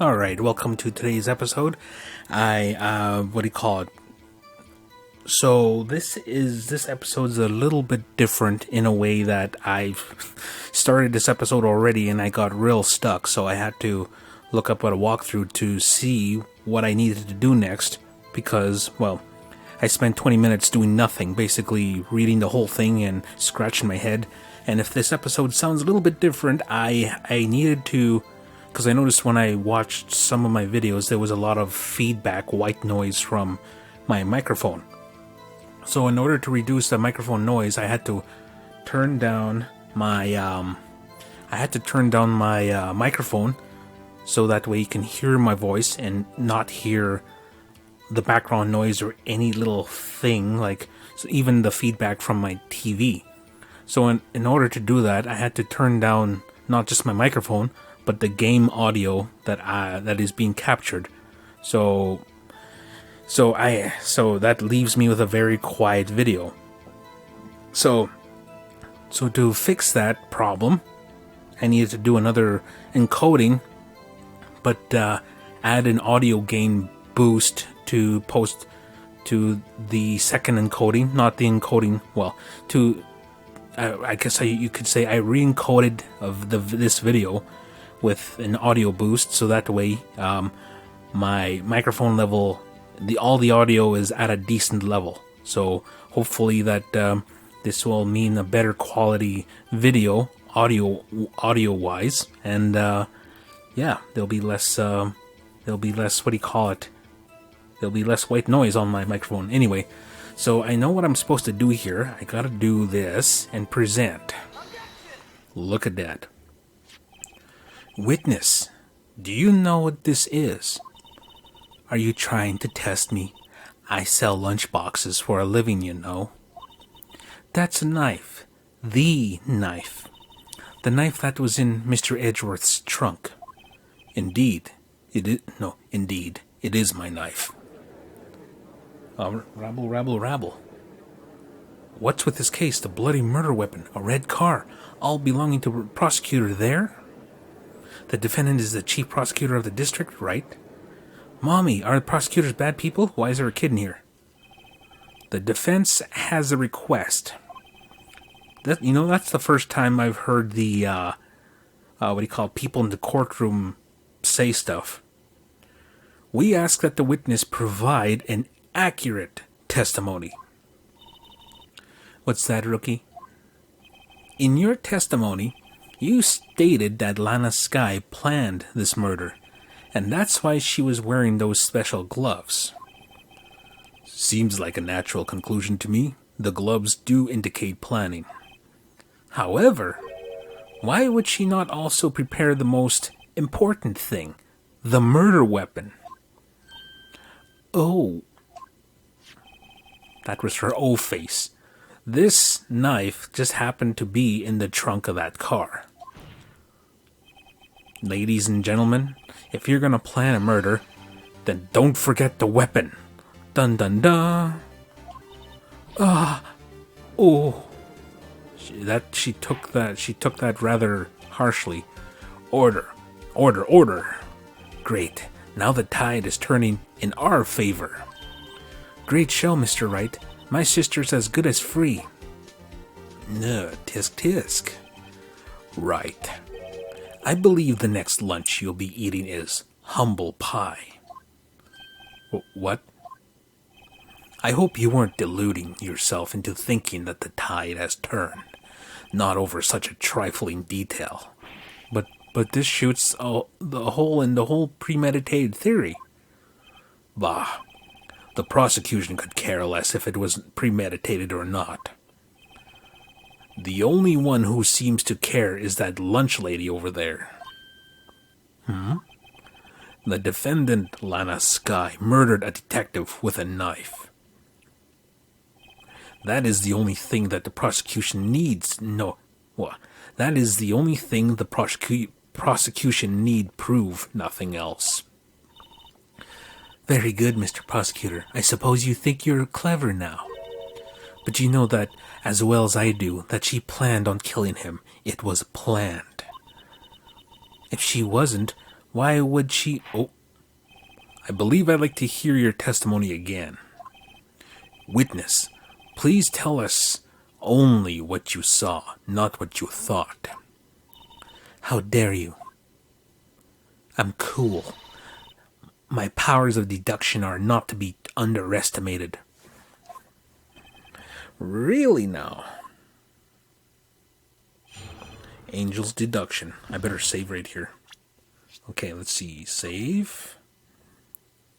Alright, welcome to today's episode. What do you call it? So, this episode's a little bit different in a way that I've started this episode already and I got real stuck, so I had to look up at a walkthrough to see what I needed to do next, because, well, I spent 20 minutes doing nothing, basically reading the whole thing and scratching my head, and if this episode sounds a little bit different, I needed to... Because I noticed when I watched some of my videos, there was a lot of feedback, white noise from my microphone. So in order to reduce the microphone noise, I had to turn down my microphone so that way you can hear my voice and not hear the background noise or any little thing, like even the feedback from my TV. So in order to do that, I had to turn down not just my microphone, but the game audio that is being captured. So that leaves me with a very quiet video. So to fix that problem, I needed to do another encoding, but add an audio gain boost to post to the second encoding, not the encoding. Well, I guess you could say I re-encoded this video with an audio boost, so that way my microphone level, all the audio is at a decent level. So hopefully that this will mean a better quality video, audio wise, and there'll be less what do you call it? There'll be less white noise on my microphone. Anyway, so I know what I'm supposed to do here. I gotta do this and present. Look at that. Witness, do you know what this is? Are you trying to test me? I sell lunchboxes for a living, you know. That's a knife. The knife. The knife that was in Mr. Edgeworth's trunk. Indeed, it is my knife. Rabble. What's with this case? The bloody murder weapon, a red car, all belonging to a prosecutor there? The defendant is the chief prosecutor of the district, right? Mommy, are the prosecutors bad people? Why is there a kid in here? The defense has a request. That's the first time I've heard the, people in the courtroom say stuff. We ask that the witness provide an accurate testimony. What's that, rookie? In your testimony, you stated that Lana Skye planned this murder, and that's why she was wearing those special gloves. Seems like a natural conclusion to me. The gloves do indicate planning. However, why would she not also prepare the most important thing, the murder weapon? Oh. That was her O face. This knife just happened to be in the trunk of that car. Ladies and gentlemen, if you're gonna plan a murder, then don't forget the weapon. Dun dun dun. She took that rather harshly. Order. Great. Now the tide is turning in our favor. Great show, Mr. Wright. My sister's as good as free. No, tisk. Right. I believe the next lunch you'll be eating is humble pie. What? I hope you weren't deluding yourself into thinking that the tide has turned. Not over such a trifling detail. But this shoots the hole in the whole premeditated theory. Bah. The prosecution could care less if it was premeditated or not. The only one who seems to care is that lunch lady over there. The defendant, Lana Skye, murdered a detective with a knife. That is the only thing that the prosecution needs. That is the only thing the prosecution need prove, nothing else. Very good, Mr. Prosecutor. I suppose you think you're clever now. But you know that, as well as I do, that she planned on killing him. It was planned. If she wasn't, Why would she... Oh, I believe I'd like to hear your testimony again. Witness, please tell us only what you saw, not what you thought. How dare you? I'm cool. My powers of deduction are not to be underestimated. Really now? Angel's deduction. I better save right here. Okay, let's see. Save.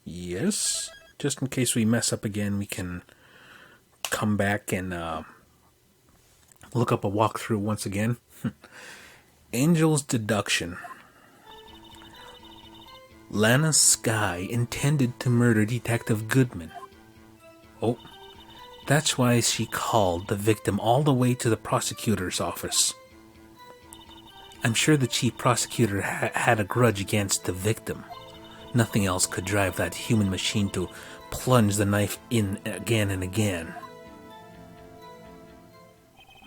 Yes. Just in case we mess up again, we can come back and look up a walkthrough once again. Angel's deduction. Lana Skye intended to murder Detective Goodman. Oh, that's why she called the victim all the way to the prosecutor's office. I'm sure the chief prosecutor had a grudge against the victim. Nothing else could drive that human machine to plunge the knife in again and again.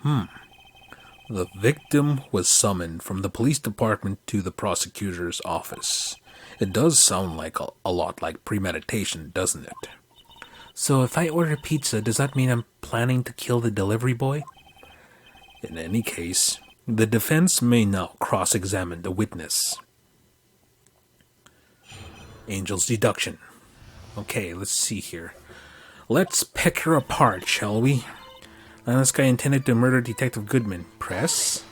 The victim was summoned from the police department to the prosecutor's office. It does sound like a lot like premeditation, doesn't it? So if I order pizza, does that mean I'm planning to kill the delivery boy? In any case, the defense may now cross-examine the witness. Angel's deduction. Okay, let's see here. Let's pick her apart, shall we? This guy intended to murder Detective Goodman. Press.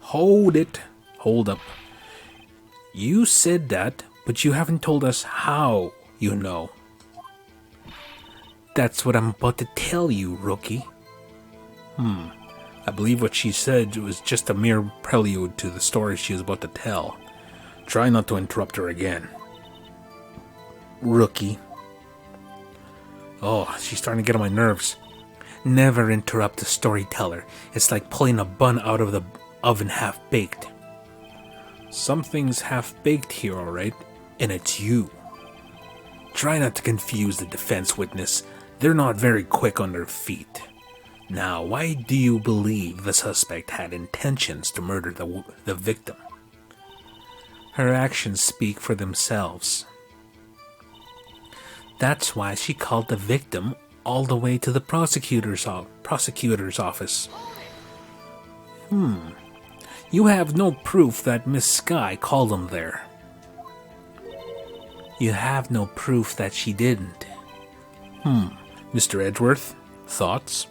Hold it. Hold up. You said that, but you haven't told us how you know. That's what I'm about to tell you, rookie. I believe what she said was just a mere prelude to the story she was about to tell. Try not to interrupt her again. Rookie. Oh, she's starting to get on my nerves. Never interrupt the storyteller. It's like pulling a bun out of the oven half-baked. Something's half-baked here, alright, and it's you. Try not to confuse the defense witness. They're not very quick on their feet. Now, why do you believe the suspect had intentions to murder the victim? Her actions speak for themselves. That's why she called the victim all the way to the prosecutor's office. You have no proof that Miss Skye called him there. You have no proof that she didn't. Mr. Edgeworth, thoughts?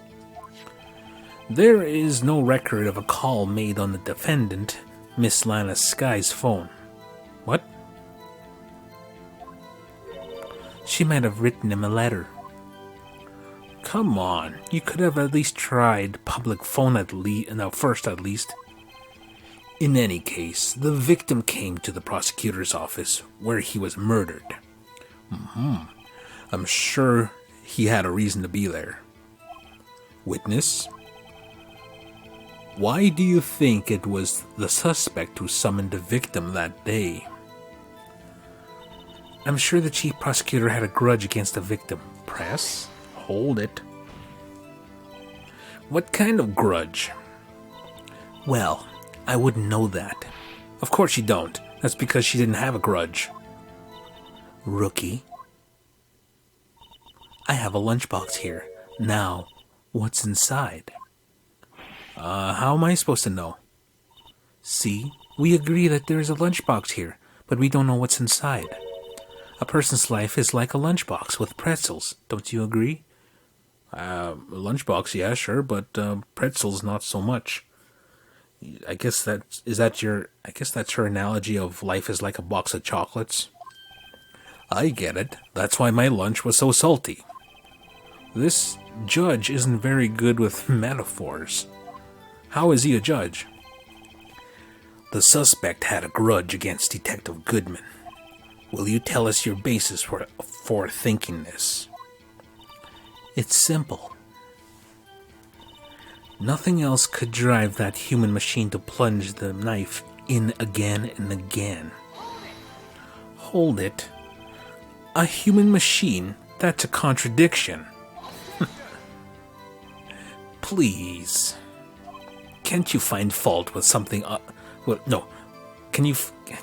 There is no record of a call made on the defendant, Miss Lana Skye's phone. What? She might have written him a letter. Come on, you could have at least tried public phone first at least. In any case, the victim came to the prosecutor's office where he was murdered. I'm sure he had a reason to be there. Witness? Why do you think it was the suspect who summoned the victim that day? I'm sure the chief prosecutor had a grudge against the victim. Press? Hold it. What kind of grudge? Well, I wouldn't know that. Of course you don't. That's because she didn't have a grudge. Rookie. I have a lunchbox here. Now, what's inside? How am I supposed to know? See, we agree that there is a lunchbox here, but we don't know what's inside. A person's life is like a lunchbox with pretzels. Don't you agree? Lunchbox, yeah, sure, but pretzels not so much. I guess that's her analogy of life is like a box of chocolates. I get it. That's why my lunch was so salty. This judge isn't very good with metaphors. How is he a judge? The suspect had a grudge against Detective Goodman. Will you tell us your basis for thinking this? It's simple. Nothing else could drive that human machine to plunge the knife in again and again. Hold it. A human machine? That's a contradiction. Please. Can't you find fault with something? No. Can you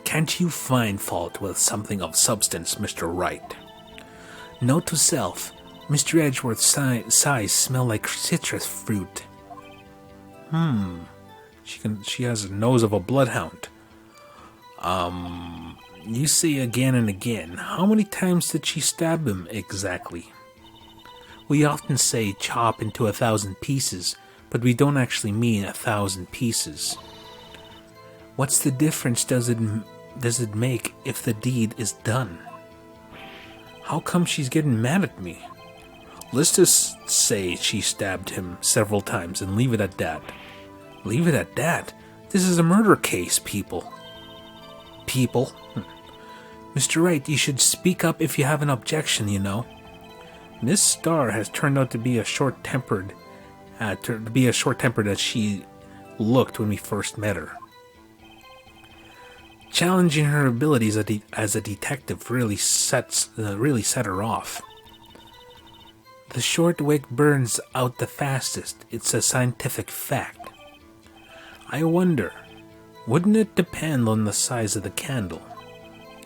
Can't you find fault with something of substance, Mr. Wright? Note to self, Mr. Edgeworth's sighs smell like citrus fruit. She has a nose of a bloodhound. You say again and again. How many times did she stab him exactly? We often say chop into 1,000 pieces, but we don't actually mean 1,000 pieces. What's the difference does it make if the deed is done? How come she's getting mad at me? Let's just say she stabbed him several times and leave it at that. Leave it at that? This is a murder case, people. People? Mr. Wright, you should speak up if you have an objection, you know. Miss Starr has turned out to be as short-tempered as she looked when we first met her. Challenging her abilities as a detective really set her off. The short wick burns out the fastest. It's a scientific fact. I wonder, wouldn't it depend on the size of the candle?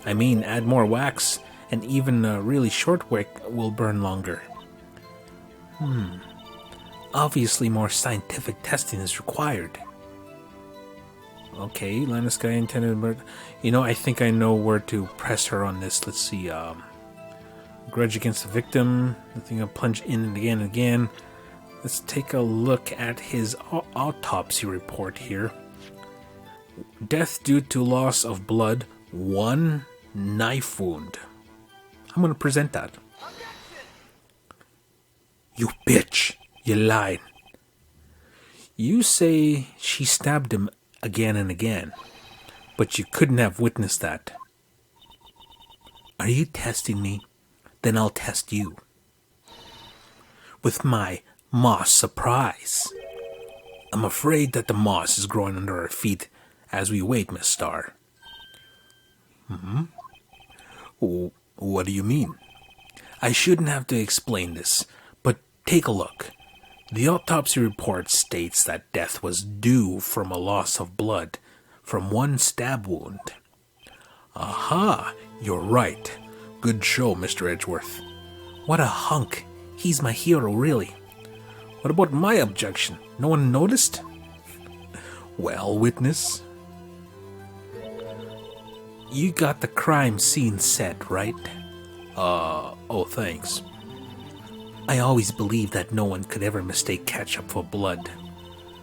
I mean, add more wax, and even a really short wick will burn longer. Obviously more scientific testing is required. Okay, Lannis guy intended murder. I think I know where to press her on this. Let's see, grudge against the victim. I think I'll plunge in and again and again. Let's take a look at his autopsy report here. Death due to loss of blood, 1 knife wound. I'm going to present that. You bitch! You lied. You say she stabbed him again and again, but you couldn't have witnessed that. Are you testing me? Then I'll test you. With my moss surprise. I'm afraid that the moss is growing under our feet as we wait, Miss Starr. What do you mean? I shouldn't have to explain this, but take a look. The autopsy report states that death was due from a loss of blood from 1 stab wound. Aha, you're right. Good show, Mr. Edgeworth. What a hunk. He's my hero, really. What about my objection? No one noticed? Well, witness? You got the crime scene set, right? Oh, thanks. I always believed that no one could ever mistake ketchup for blood.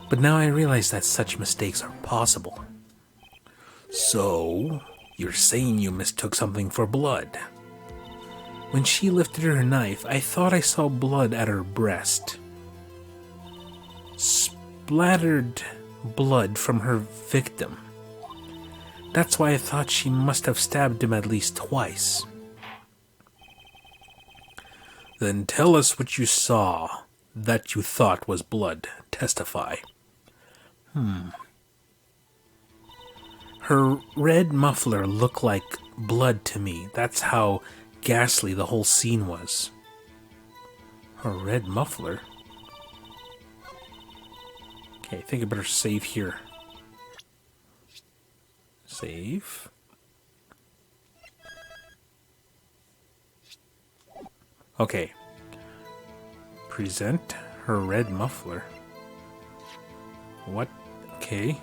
But now I realize that such mistakes are possible. So, you're saying you mistook something for blood? When she lifted her knife, I thought I saw blood at her breast. Splattered blood from her victim. That's why I thought she must have stabbed him at least twice. Then tell us what you saw that you thought was blood. Testify. Her red muffler looked like blood to me. That's how ghastly the whole scene was. Her red muffler? Okay, I think I better save here. Save. Okay. Present her red muffler. What? Okay.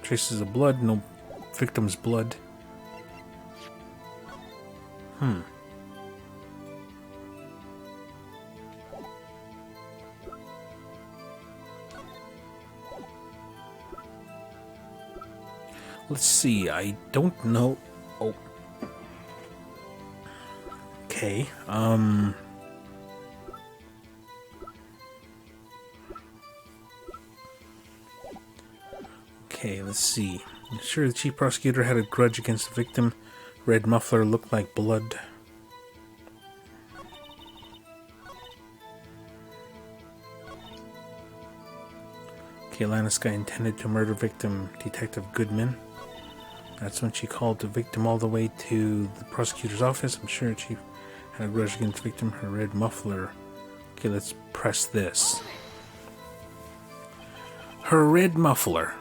Traces of blood, no victim's blood. Let's see, I don't know. Oh. Okay, Okay, let's see. I'm sure the chief prosecutor had a grudge against the victim. Red muffler looked like blood. Okay, Laniska intended to murder victim Detective Goodman. That's when she called the victim all the way to the prosecutor's office. I'm sure she had a grudge against the victim. Her red muffler. Okay, let's press this. Her red muffler.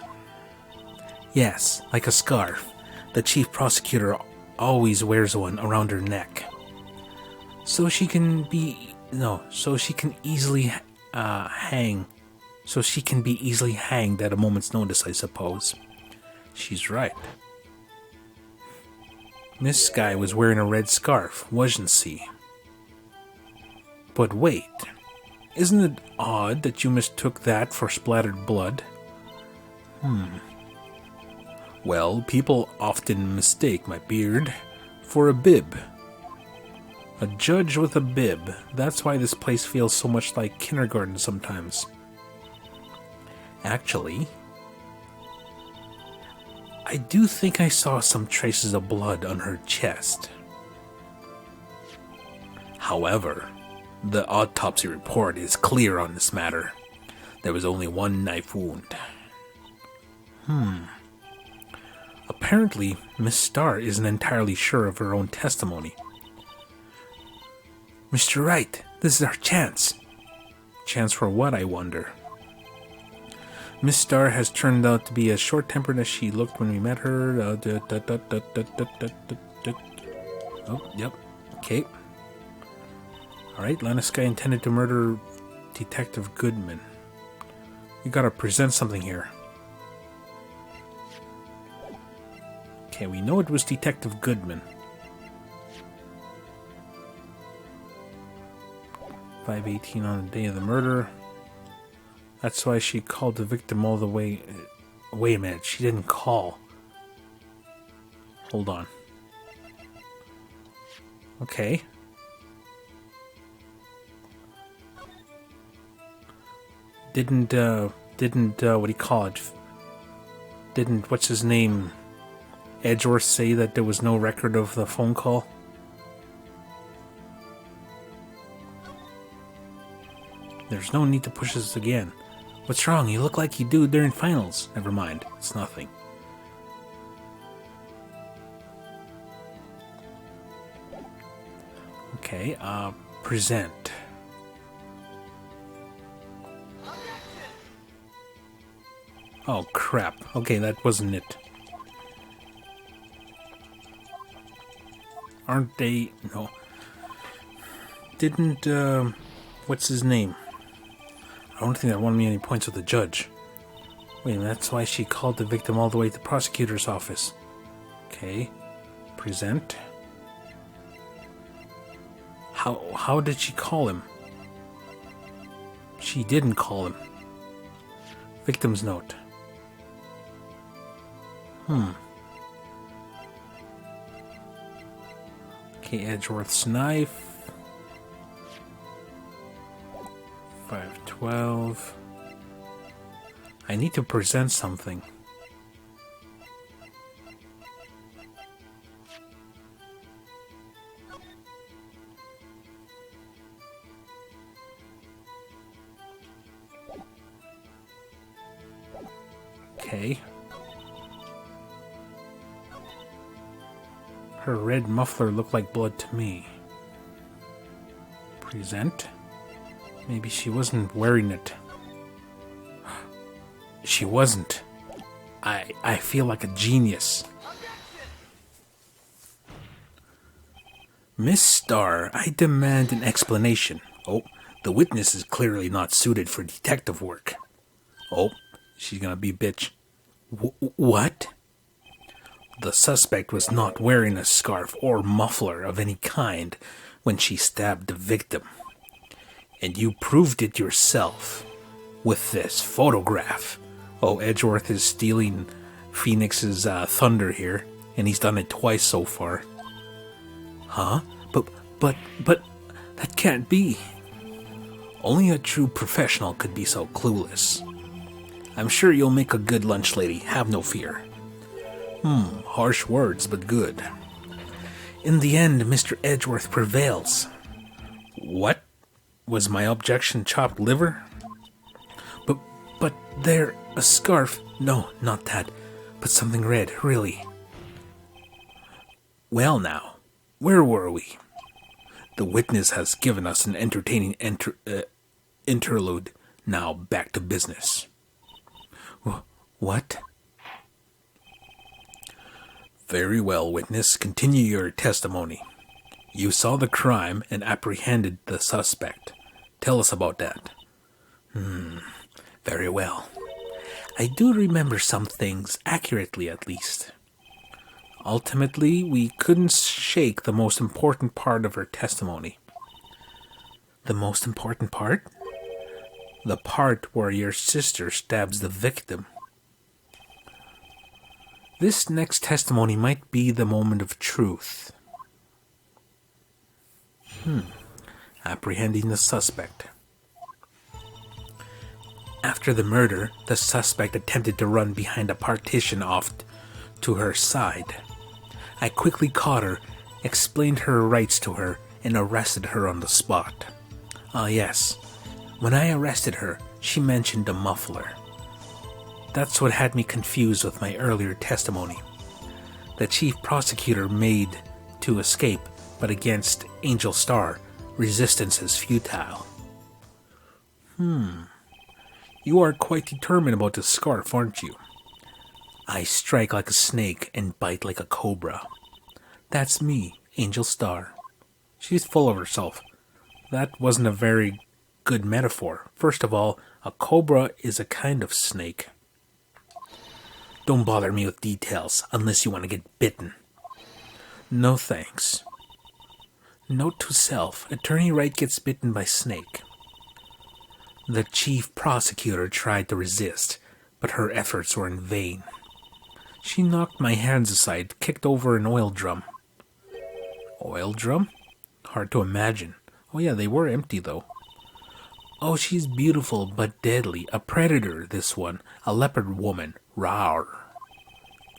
Yes, like a scarf. The chief prosecutor always wears one around her neck. So she can easily hang. So she can be easily hanged at a moment's notice, I suppose. She's right. Miss Sky was wearing a red scarf, wasn't she? But wait, isn't it odd that you mistook that for splattered blood? Well, people often mistake my beard for a bib. A judge with a bib. That's why this place feels so much like kindergarten sometimes. Actually, I do think I saw some traces of blood on her chest. However, the autopsy report is clear on this matter. There was only one knife wound. Apparently, Miss Starr isn't entirely sure of her own testimony. Mr. Wright, this is our chance. Chance for what, I wonder? Miss Starr has turned out to be as short-tempered as she looked when we met her. Oh, yep. Okay. Alright, Laniska intended to murder Detective Goodman. We gotta present something here. Okay, we know it was Detective Goodman. 5:18 on the day of the murder. That's why she called the victim all the way... Wait a minute, she didn't call. Hold on. Okay. Didn't, what do you call it? Didn't, what's his name, Edgeworth say that there was no record of the phone call? There's no need to push this again. What's wrong? You look like you do during finals. Never mind. It's nothing. Okay, present. Oh, crap. Okay, that wasn't it. Aren't they... No. Didn't, what's his name? I don't think that won me any points with the judge. Wait a minute, that's why she called the victim all the way to the prosecutor's office. Okay. Present. How did she call him? She didn't call him. Victim's note. Okay, Edgeworth's knife. 512. I need to present something. Okay. Her red muffler looked like blood to me. Present. Maybe she wasn't wearing it. She wasn't. I feel like a genius. Miss Starr, I demand an explanation. Oh, the witness is clearly not suited for detective work. Oh, she's gonna be bitch. What? The suspect was not wearing a scarf or muffler of any kind when she stabbed the victim. And you proved it yourself with this photograph. Oh, Edgeworth is stealing Phoenix's thunder here, and he's done it twice so far. Huh? But that can't be. Only a true professional could be so clueless. I'm sure you'll make a good lunch lady, have no fear. Harsh words, but good. In the end, Mr. Edgeworth prevails. What? Was my objection chopped liver? But there, a scarf. No, not that. But something red, really. Well now, where were we? The witness has given us an entertaining interlude. Now back to business. What? Very well, witness. Continue your testimony. You saw the crime and apprehended the suspect. Tell us about that. Very well. I do remember some things, accurately at least. Ultimately, we couldn't shake the most important part of her testimony. The most important part? The part where your sister stabs the victim. This next testimony might be the moment of truth. Apprehending the suspect. After the murder, the suspect attempted to run behind a partition off to her side. I quickly caught her, explained her rights to her, and arrested her on the spot. Yes. When I arrested her, she mentioned a muffler. That's what had me confused with my earlier testimony. The chief prosecutor made to escape, but against Angel Star, resistance is futile. You are quite determined about this scarf, aren't you? I strike like a snake and bite like a cobra. That's me, Angel Star. She's full of herself. That wasn't a very good metaphor. First of all, a cobra is a kind of snake. Don't bother me with details unless you want to get bitten. No thanks. Note to self, Attorney Wright gets bitten by snake. The chief prosecutor tried to resist, but her efforts were in vain. She knocked my hands aside, kicked over an oil drum. Oil drum? Hard to imagine. Oh yeah, they were empty though. Oh, she's beautiful but deadly. A predator, this one. A leopard woman. Rawr.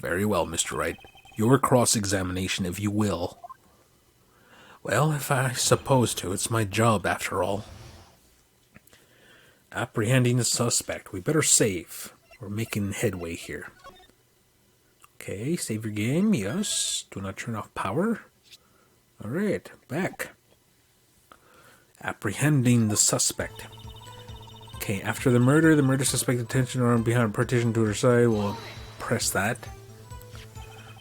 Very well, Mr. Wright. Your cross-examination, if you will. Well, if I suppose to, it's my job after all. Apprehending the suspect. We better save. We're making headway here. Okay, save your game. Yes. Do not turn off power. Alright, back. Apprehending the suspect. Okay, after the murder suspect attention arm behind a partition to her side. We'll press that.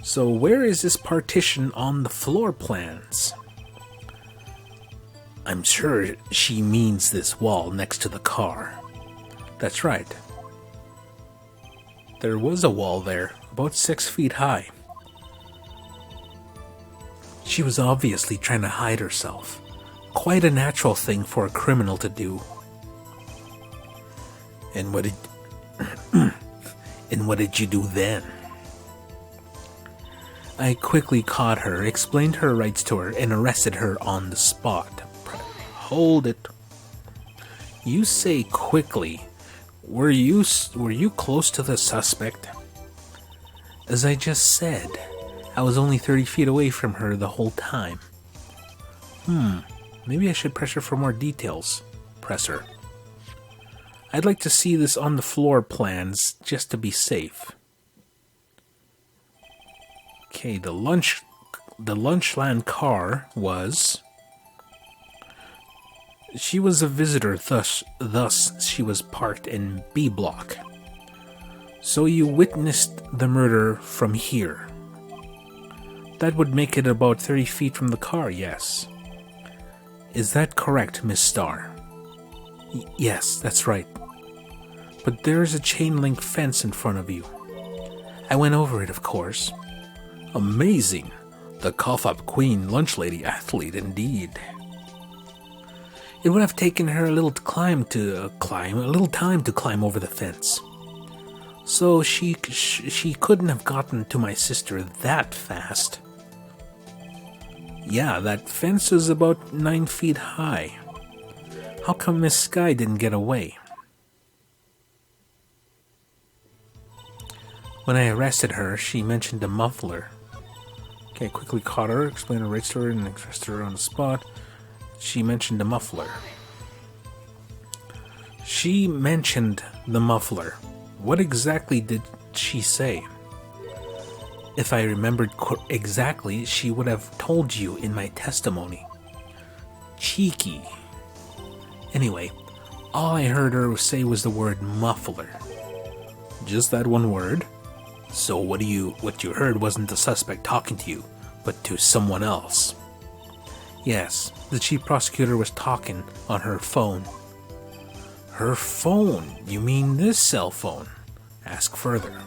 So where is this partition on the floor plans? I'm sure she means this wall next to the car. That's right. There was a wall there, about 6 feet high. She was obviously trying to hide herself. Quite a natural thing for a criminal to do. And what did you do then? I quickly caught her, explained her rights to her, and arrested her on the spot. Hold it. You say quickly. Were you close to the suspect? As I just said, I was only 30 feet away from her the whole time. Maybe I should press her for more details. Press her. I'd like to see this on the floor plans, just to be safe. Okay, the Lunchland car was... She was a visitor, thus she was parked in B block. So you witnessed the murder from here. That would make it about 30 feet from the car, yes. Is that correct, Miss Starr? Yes, that's right. But there's a chain-link fence in front of you. I went over it, of course. Amazing. The cough-up queen lunch lady athlete, indeed. It would have taken her a little time to climb over the fence. So she couldn't have gotten to my sister that fast. Yeah, that fence is about 9 feet high. How come Miss Sky didn't get away? When I arrested her, she mentioned a muffler. Okay, I quickly caught her, explained her rights to her, and arrested her on the spot. She mentioned a muffler. She mentioned the muffler. What exactly did she say? If I remembered exactly, she would have told you in my testimony. Cheeky. Anyway, all I heard her say was the word muffler. Just that one word? So what you heard wasn't the suspect talking to you, but to someone else? Yes, the chief prosecutor was talking on her phone. Her phone? You mean this cell phone? Ask further.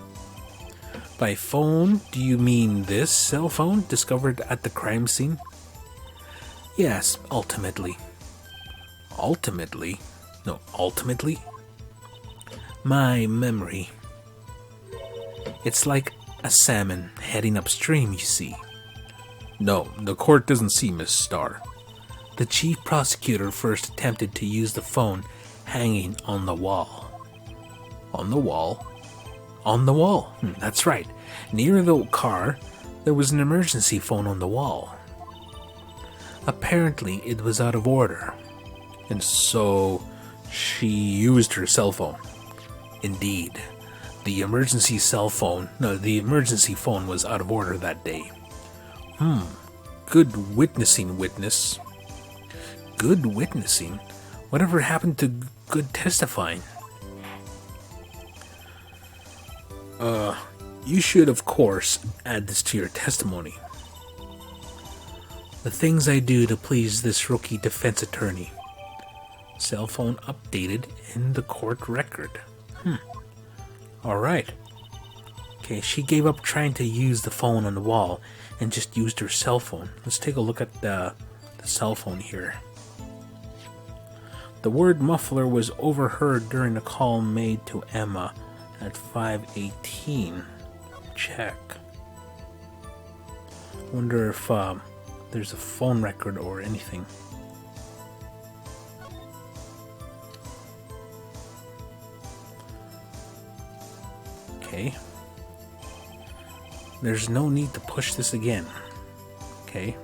By phone, do you mean this cell phone discovered at the crime scene? Yes, ultimately. Ultimately? No, ultimately? My memory. It's like a salmon heading upstream, you see. No, the court doesn't see, Miss Starr. The chief prosecutor first attempted to use the phone hanging on the wall. On the wall? On the wall, that's right. Near the car, there was an emergency phone on the wall. Apparently, it was out of order. And so, she used her cell phone. Indeed. The emergency phone was out of order that day. Good witnessing, witness. Good witnessing? Whatever happened to good testifying? You should, of course, add this to your testimony. The things I do to please this rookie defense attorney. Cell phone updated in the court record. Alright. Okay, she gave up trying to use the phone on the wall and just used her cell phone. Let's take a look at the cell phone here. The word muffler was overheard during a call made to Emma at 5:18. Check. Wonder if there's a phone record or anything. Okay. There's no need to push this again. Okay.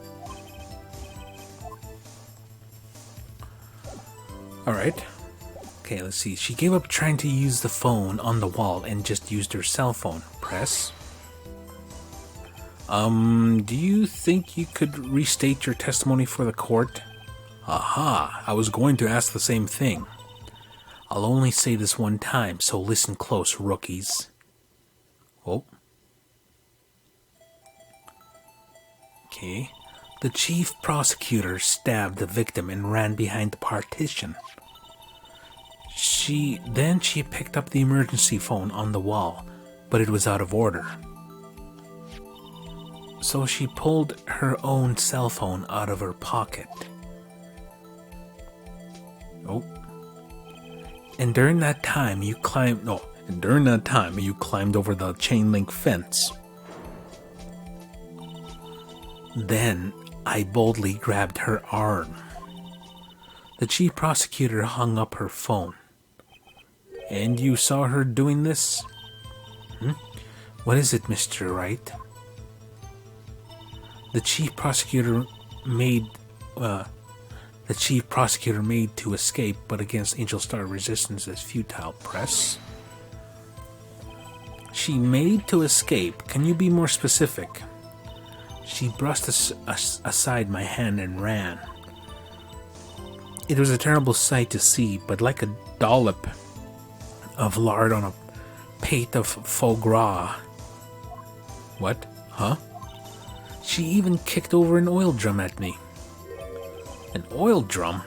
Alright. Okay, let's see. She gave up trying to use the phone on the wall and just used her cell phone. Press. Do you think you could restate your testimony for the court? Aha, I was going to ask the same thing. I'll only say this one time, so listen close, rookies. Oh. Okay. The chief prosecutor stabbed the victim and ran behind the partition. She picked up the emergency phone on the wall, but it was out of order. So she pulled her own cell phone out of her pocket. Oh. And during that time you climbed over the chain link fence. Then I boldly grabbed her arm. The chief prosecutor hung up her phone. And you saw her doing this? What is it, Mr. Wright? The chief prosecutor made to escape, but against Angel Star resistance is futile. Press. She made to escape. Can you be more specific? She brushed aside my hand and ran. It was a terrible sight to see, but like a dollop of lard on a pate of foie gras. What? Huh? She even kicked over an oil drum at me. An oil drum?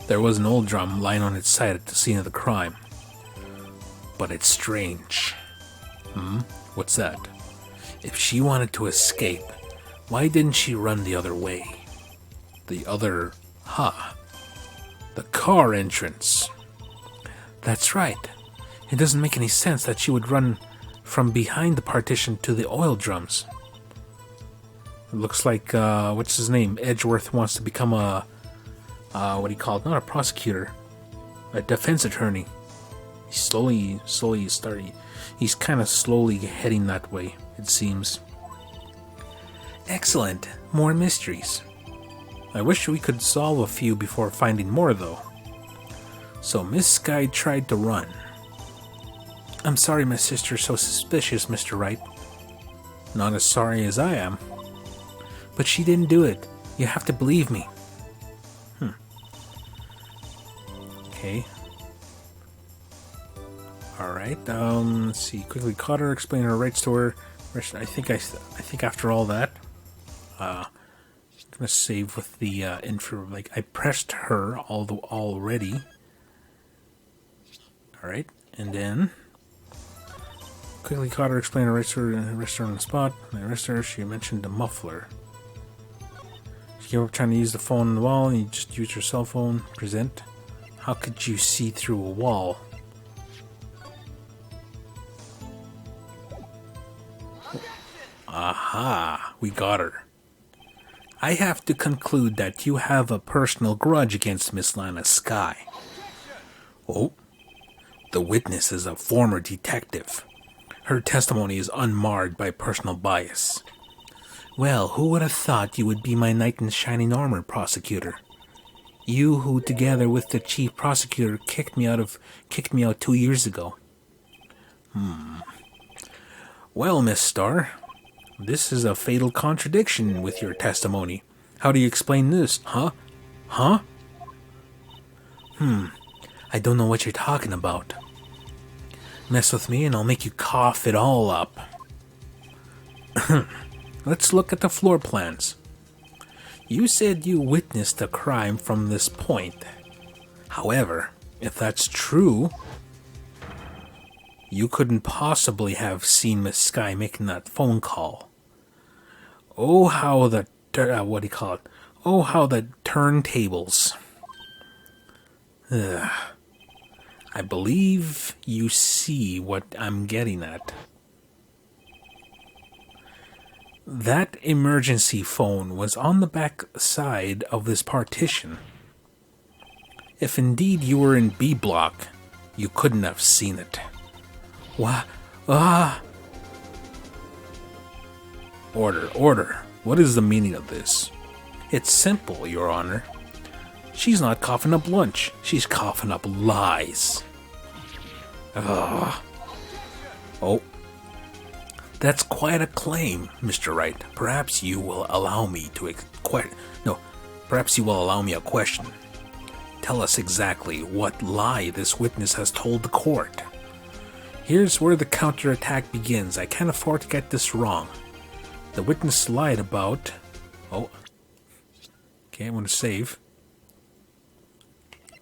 There was an oil drum lying on its side at the scene of the crime. But it's strange. What's that? If she wanted to escape, why didn't she run the other way? The car entrance. That's right. It doesn't make any sense that she would run from behind the partition to the oil drums. It looks like, what's his name? Edgeworth wants to become a, what do you call it? Not a prosecutor. A defense attorney. He's kind of slowly heading that way, it seems. Excellent. More mysteries. I wish we could solve a few before finding more, though. So Miss Sky tried to run. I'm sorry my sister's so suspicious, Mr. Wright. Not as sorry as I am. But she didn't do it. You have to believe me. Okay. Alright, let's see. Quickly caught her, explain her rights to her. I think after all that, I'm gonna save with the intro. Like, I pressed her already. Alright, and then quickly caught her, explain her rights to her, arrest her on the spot. I arrest her, she mentioned the muffler. She gave up trying to use the phone on the wall, and you just used your cell phone. Present. How could you see through a wall? Aha, we got her. I have to conclude that you have a personal grudge against Miss Lana Skye. Oh, the witness is a former detective. Her testimony is unmarred by personal bias. Well, who would have thought you would be my knight in shining armor, prosecutor? You who, together with the chief prosecutor, kicked me out 2 years ago. Well, Miss Starr, this is a fatal contradiction with your testimony. How do you explain this, huh? Huh? I don't know what you're talking about. Mess with me and I'll make you cough it all up. Let's look at the floor plans. You said you witnessed a crime from this point. However, if that's true, you couldn't possibly have seen Miss Skye making that phone call. Oh, how the Oh, how the turntables. I believe you see what I'm getting at. That emergency phone was on the back side of this partition. If indeed you were in B block, you couldn't have seen it. What? Order. What is the meaning of this? It's simple, Your Honor. She's not coughing up lunch. She's coughing up lies. Oh. That's quite a claim, Mr. Wright. Perhaps you will allow me a question. Tell us exactly what lie this witness has told the court. Here's where the counterattack begins. I can't afford to get this wrong. The witness lied about... Okay, I'm going to save.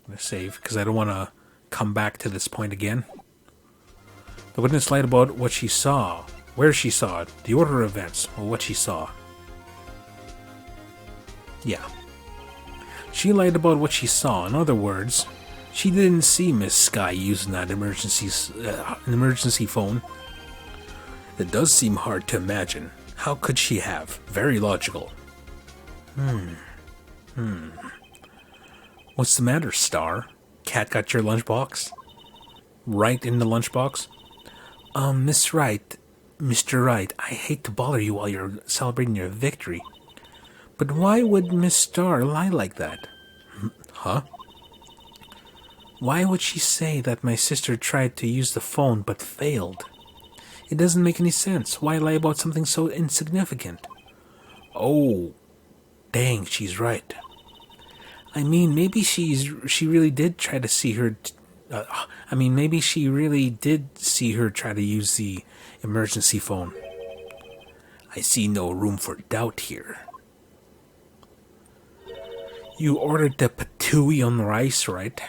Because I don't want to come back to this point again. The witness lied about what she saw, where she saw it, the order of events, or what she saw. Yeah. She lied about what she saw. In other words, she didn't see Miss Skye using that emergency phone. It does seem hard to imagine. How could she have? Very logical. What's the matter, Star? Cat got your lunchbox? Right in the lunchbox? Miss Wright, Mr. Wright, I hate to bother you while you're celebrating your victory. But why would Miss Star lie like that? Huh? Why would she say that my sister tried to use the phone but failed? It doesn't make any sense. Why lie about something so insignificant? Oh, dang, she's right. I mean, maybe she really did try to see her... maybe she really did see her try to use the emergency phone. I see no room for doubt here. You ordered the patooey on the rice, right?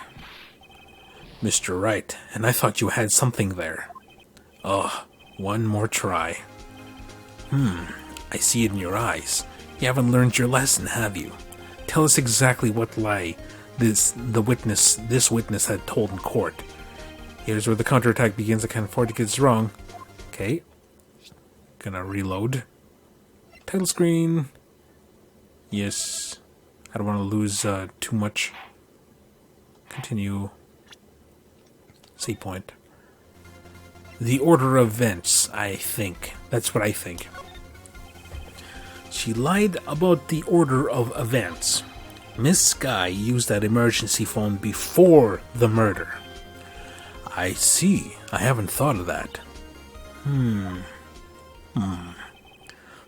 Mr. Wright, and I thought you had something there. One more try. I see it in your eyes. You haven't learned your lesson, have you? Tell us exactly what lie this witness had told in court. Here's where the counterattack begins. I can't afford to get this wrong. Okay. Gonna reload. Title screen. Yes. I don't want to lose too much. Continue. Save point. The order of events, I think. That's what I think. She lied about the order of events. Miss Skye used that emergency phone before the murder. I see. I haven't thought of that.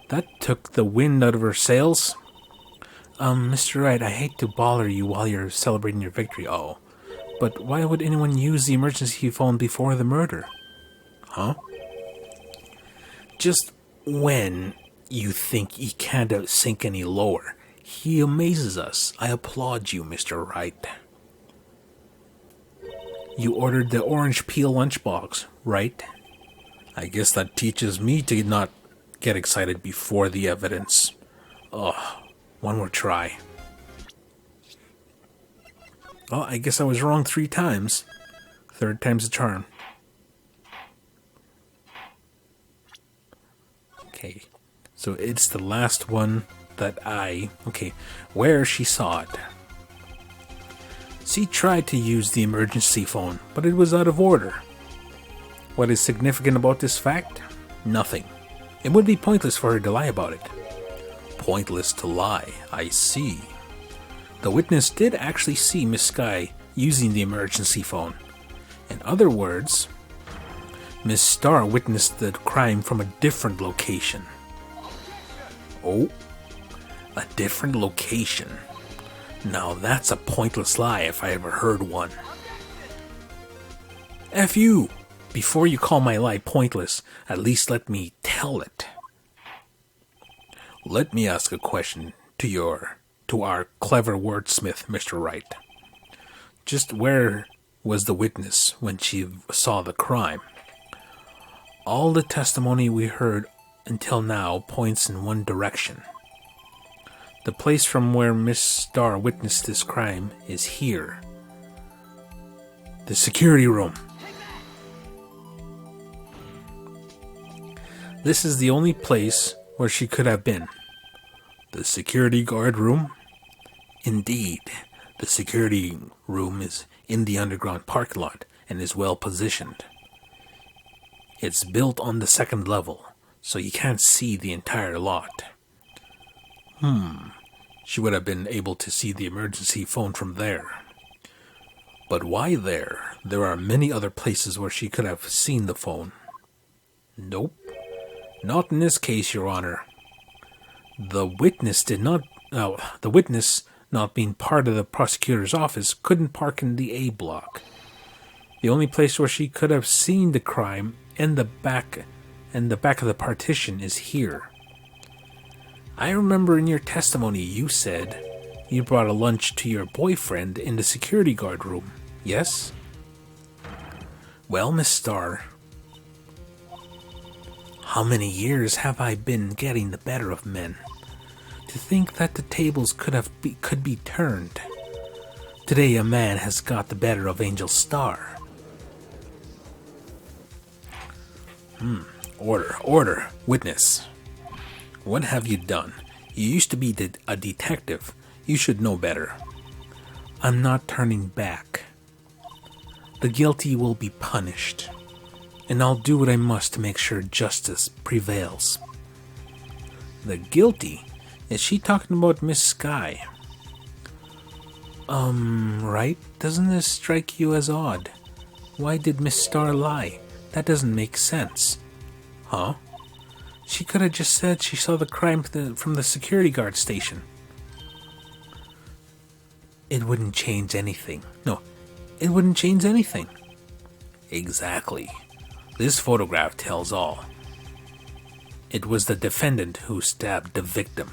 That took the wind out of her sails. Mr. Wright, I hate to bother you while you're celebrating your victory. But why would anyone use the emergency phone before the murder? Huh? Just when you think he can't sink any lower, he amazes us. I applaud you, Mr. Wright. You ordered the orange peel lunchbox, right? I guess that teaches me to not get excited before the evidence. Oh, one more try. Oh, I guess I was wrong 3 times. 3rd time's the charm. Okay, so it's the last one that okay, where she saw it. She tried to use the emergency phone, but it was out of order. What is significant about this fact? Nothing. It would be pointless for her to lie about it. Pointless to lie, I see. The witness did actually see Miss Sky using the emergency phone. In other words, Miss Starr witnessed the crime from a different location. Oh, a different location. Now that's a pointless lie if I ever heard one. F you! Before you call my lie pointless, at least let me tell it. Let me ask a question to our clever wordsmith, Mr. Wright. Just where was the witness when she saw the crime? All the testimony we heard until now points in one direction. The place from where Miss Starr witnessed this crime is here. The security room. This is the only place where she could have been. The security guard room? Indeed, the security room is in the underground parking lot and is well positioned. It's built on the 2nd level, so you can't see the entire lot. She would have been able to see the emergency phone from there. But why there? There are many other places where she could have seen the phone. Nope. Not in this case, Your Honor. The witness not being part of the prosecutor's office, couldn't park in the A block. The only place where she could have seen the crime in the back of the partition is here. I remember in your testimony you said you brought a lunch to your boyfriend in the security guard room, yes? Well, Miss Starr, how many years have I been getting the better of men? To think that the tables could be turned. Today a man has got the better of Angel Starr. Order, witness. What have you done? You used to be a detective. You should know better. I'm not turning back. The guilty will be punished, and I'll do what I must to make sure justice prevails. The guilty? Is she talking about Miss Sky? Right? Doesn't this strike you as odd? Why did Miss Starr lie? That doesn't make sense. Huh? She could have just said she saw the crime from the security guard station. It wouldn't change anything. No, it wouldn't change anything. Exactly. This photograph tells all. It was the defendant who stabbed the victim.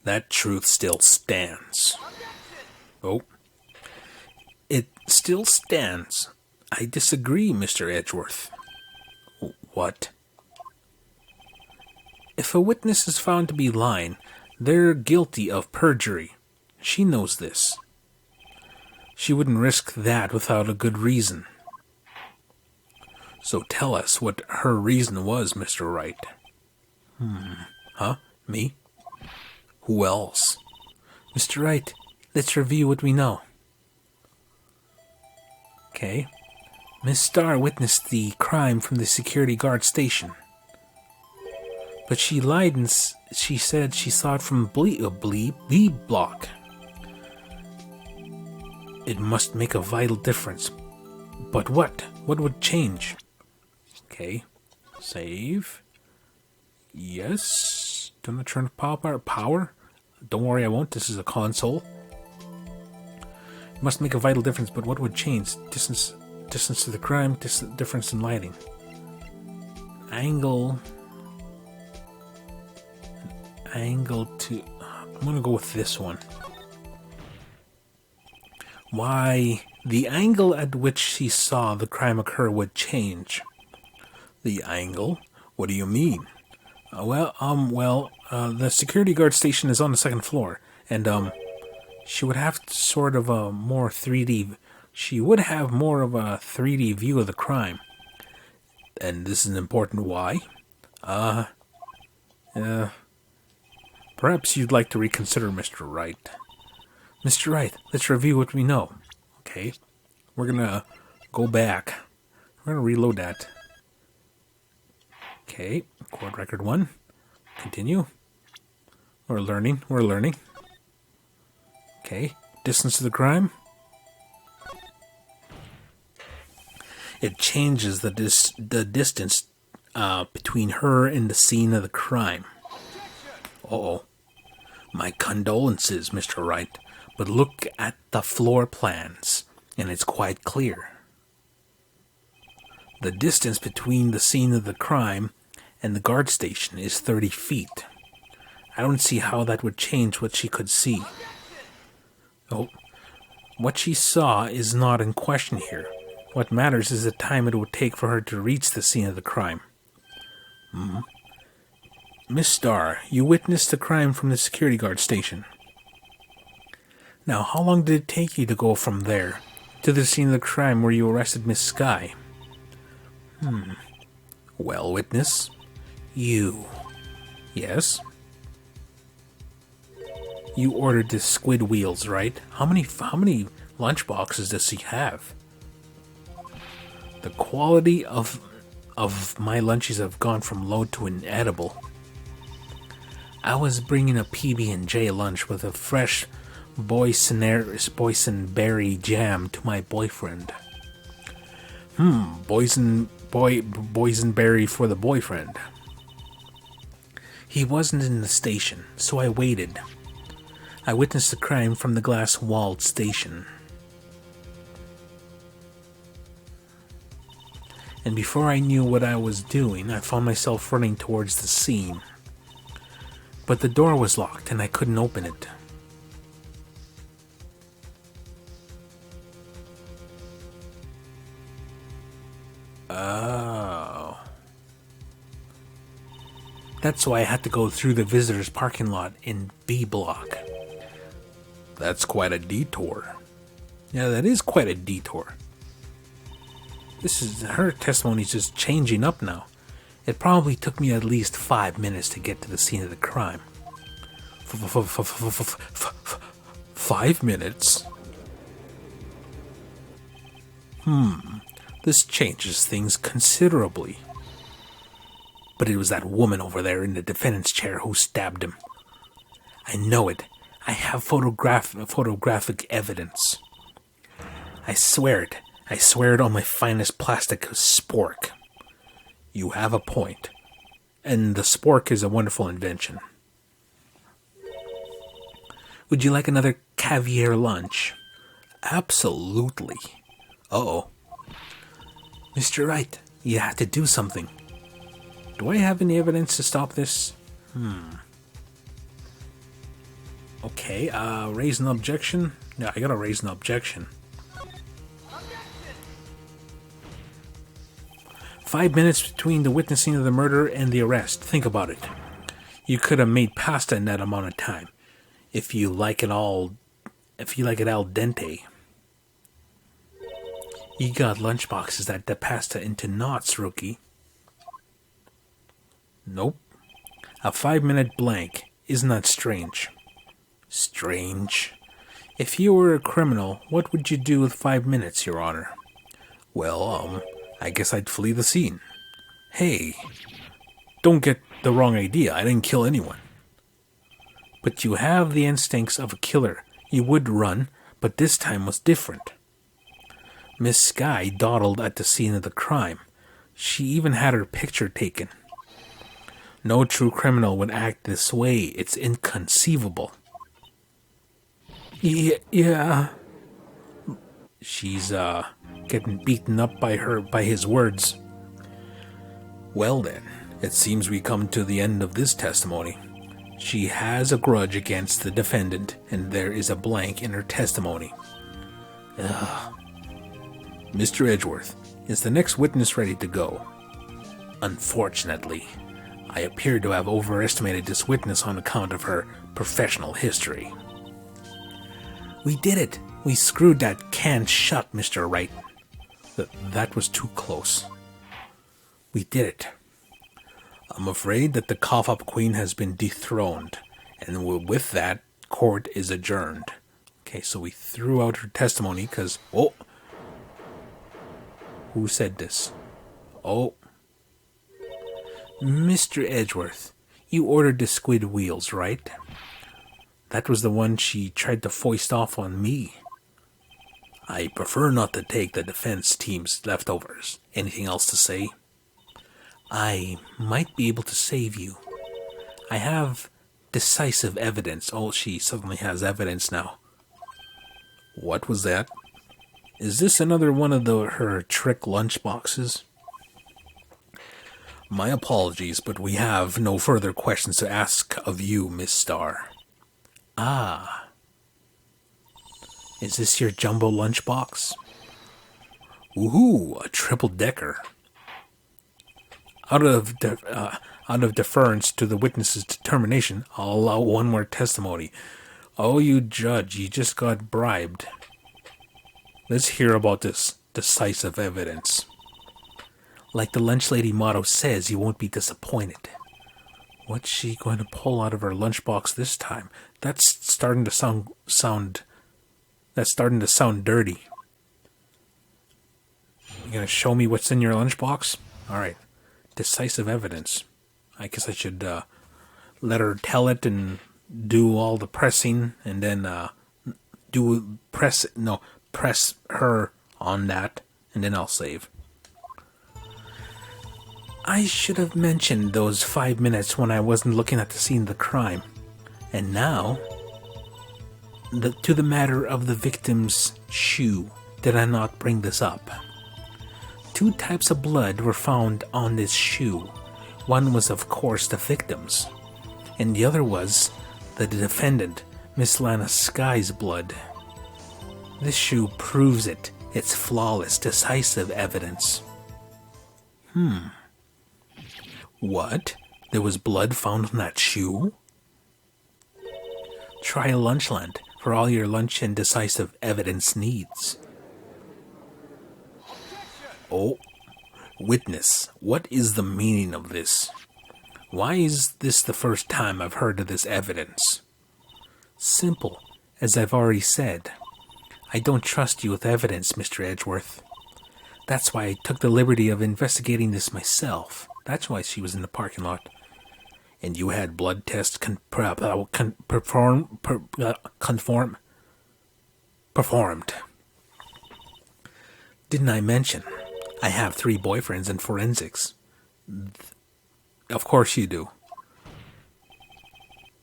That truth still stands. Oh. It still stands. I disagree, Mr. Edgeworth. What? If a witness is found to be lying, they're guilty of perjury. She knows this. She wouldn't risk that without a good reason. So tell us what her reason was, Mr. Wright. Huh? Me? Who else? Mr. Wright, let's review what we know. Okay. Miss Starr witnessed the crime from the security guard station. But she lied and she said she saw it from B block. It must make a vital difference. But what? What would change? Okay. Save. Yes. Do not turn power. Don't worry, I won't. This is a console. Must make a vital difference, but what would change? Distance to the crime, difference in lighting. Angle to... I'm going to go with this one. Why, the angle at which she saw the crime occur would change. The angle? What do you mean? The security guard station is on the second floor, and, she would have sort of a more 3D... She would have more of a 3D view of the crime. And this is important why? Perhaps you'd like to reconsider, Mr. Wright. Mr. Wright, let's review what we know. Okay, we're gonna go back. We're gonna reload that. Okay, chord record 1. Continue. We're learning. Okay, distance to the crime. It changes the distance between her and the scene of the crime. Uh-oh. My condolences, Mr. Wright, but look at the floor plans, and it's quite clear. The distance between the scene of the crime and the guard station is 30 feet. I don't see how that would change what she could see. Oh, what she saw is not in question here. What matters is the time it would take for her to reach the scene of the crime. Miss Starr, you witnessed the crime from the security guard station. Now, how long did it take you to go from there to the scene of the crime where you arrested Miss Skye? Well, witness, you. Yes? You ordered the squid wheels, right? How many lunch boxes does he have? The quality of my lunches have gone from low to inedible. I was bringing a PB&J lunch with a fresh boysenberry jam to my boyfriend. Boysenberry for the boyfriend. He wasn't in the station, so I waited. I witnessed the crime from the glass-walled station. And before I knew what I was doing, I found myself running towards the scene. But the door was locked and I couldn't open it. Oh. That's why I had to go through the visitors' parking lot in B block. That's quite a detour. Yeah, that is quite a detour. Her testimony's just changing up now. It probably took me at least 5 minutes to get to the scene of the crime. 5 minutes? This changes things considerably. But it was that woman over there in the defendant's chair who stabbed him. I know it. I have photographic evidence. I swear it. I swear it on my finest plastic spork. You have a point. And the spork is a wonderful invention. Would you like another caviar lunch? Absolutely. Uh-oh. Mr. Wright, you have to do something. Do I have any evidence to stop this? Okay, raise an objection? Yeah, I gotta raise an objection. 5 minutes between the witnessing of the murder and the arrest. Think about it. You could have made pasta in that amount of time. If you like it al dente. You got lunchboxes that the pasta into knots, rookie. Nope. A 5-minute blank. Isn't that strange? Strange. If you were a criminal, what would you do with 5 minutes, Your Honor? Well, I guess I'd flee the scene. Hey, don't get the wrong idea. I didn't kill anyone. But you have the instincts of a killer. You would run, but this time was different. Miss Skye dawdled at the scene of the crime. She even had her picture taken. No true criminal would act this way. It's inconceivable. Yeah. She's getting beaten up by his words. Well then, it seems we come to the end of this testimony. She has a grudge against the defendant, and there is a blank in her testimony. Ugh. Mr. Edgeworth, is the next witness ready to go? Unfortunately, I appear to have overestimated this witness on account of her professional history. We did it! We screwed that can shut, Mr. Wright. That was too close. We did it. I'm afraid that the cough-up queen has been dethroned, and with that, court is adjourned. Okay, so we threw out her testimony because... Oh! Who said this? Oh. Mr. Edgeworth, you ordered the squid wheels, right? That was the one she tried to foist off on me. I prefer not to take the defense team's leftovers. Anything else to say? I might be able to save you. I have decisive evidence. Oh, she suddenly has evidence now. What was that? Is this another one of her trick lunch boxes? My apologies, but we have no further questions to ask of you, Miss Starr. Ah. Is this your jumbo lunchbox? Woohoo! A triple-decker. Out of deference to the witness's determination, I'll allow one more testimony. Oh, you judge, you just got bribed. Let's hear about this decisive evidence. Like the lunch lady motto says, you won't be disappointed. What's she going to pull out of her lunchbox this time? That's starting to sound dirty. You gonna show me what's in your lunchbox? Alright. Decisive evidence. I guess I should let her tell it and do all the pressing and then press her on that and then I'll save. I should have mentioned those 5 minutes when I wasn't looking at the scene of the crime. And now, to the matter of the victim's shoe, did I not bring this up? 2 types of blood were found on this shoe. One was, of course, the victim's, and the other was the defendant, Miss Lana Sky's blood. This shoe proves it. It's flawless, decisive evidence. What? There was blood found on that shoe? Try Lunchland for all your lunch and decisive evidence needs. Oh, witness, what is the meaning of this? Why is this the first time I've heard of this evidence? Simple, as I've already said. I don't trust you with evidence, Mr. Edgeworth. That's why I took the liberty of investigating this myself. That's why she was in the parking lot. And you had blood tests performed. Didn't I mention I have 3 boyfriends in forensics? Of course you do.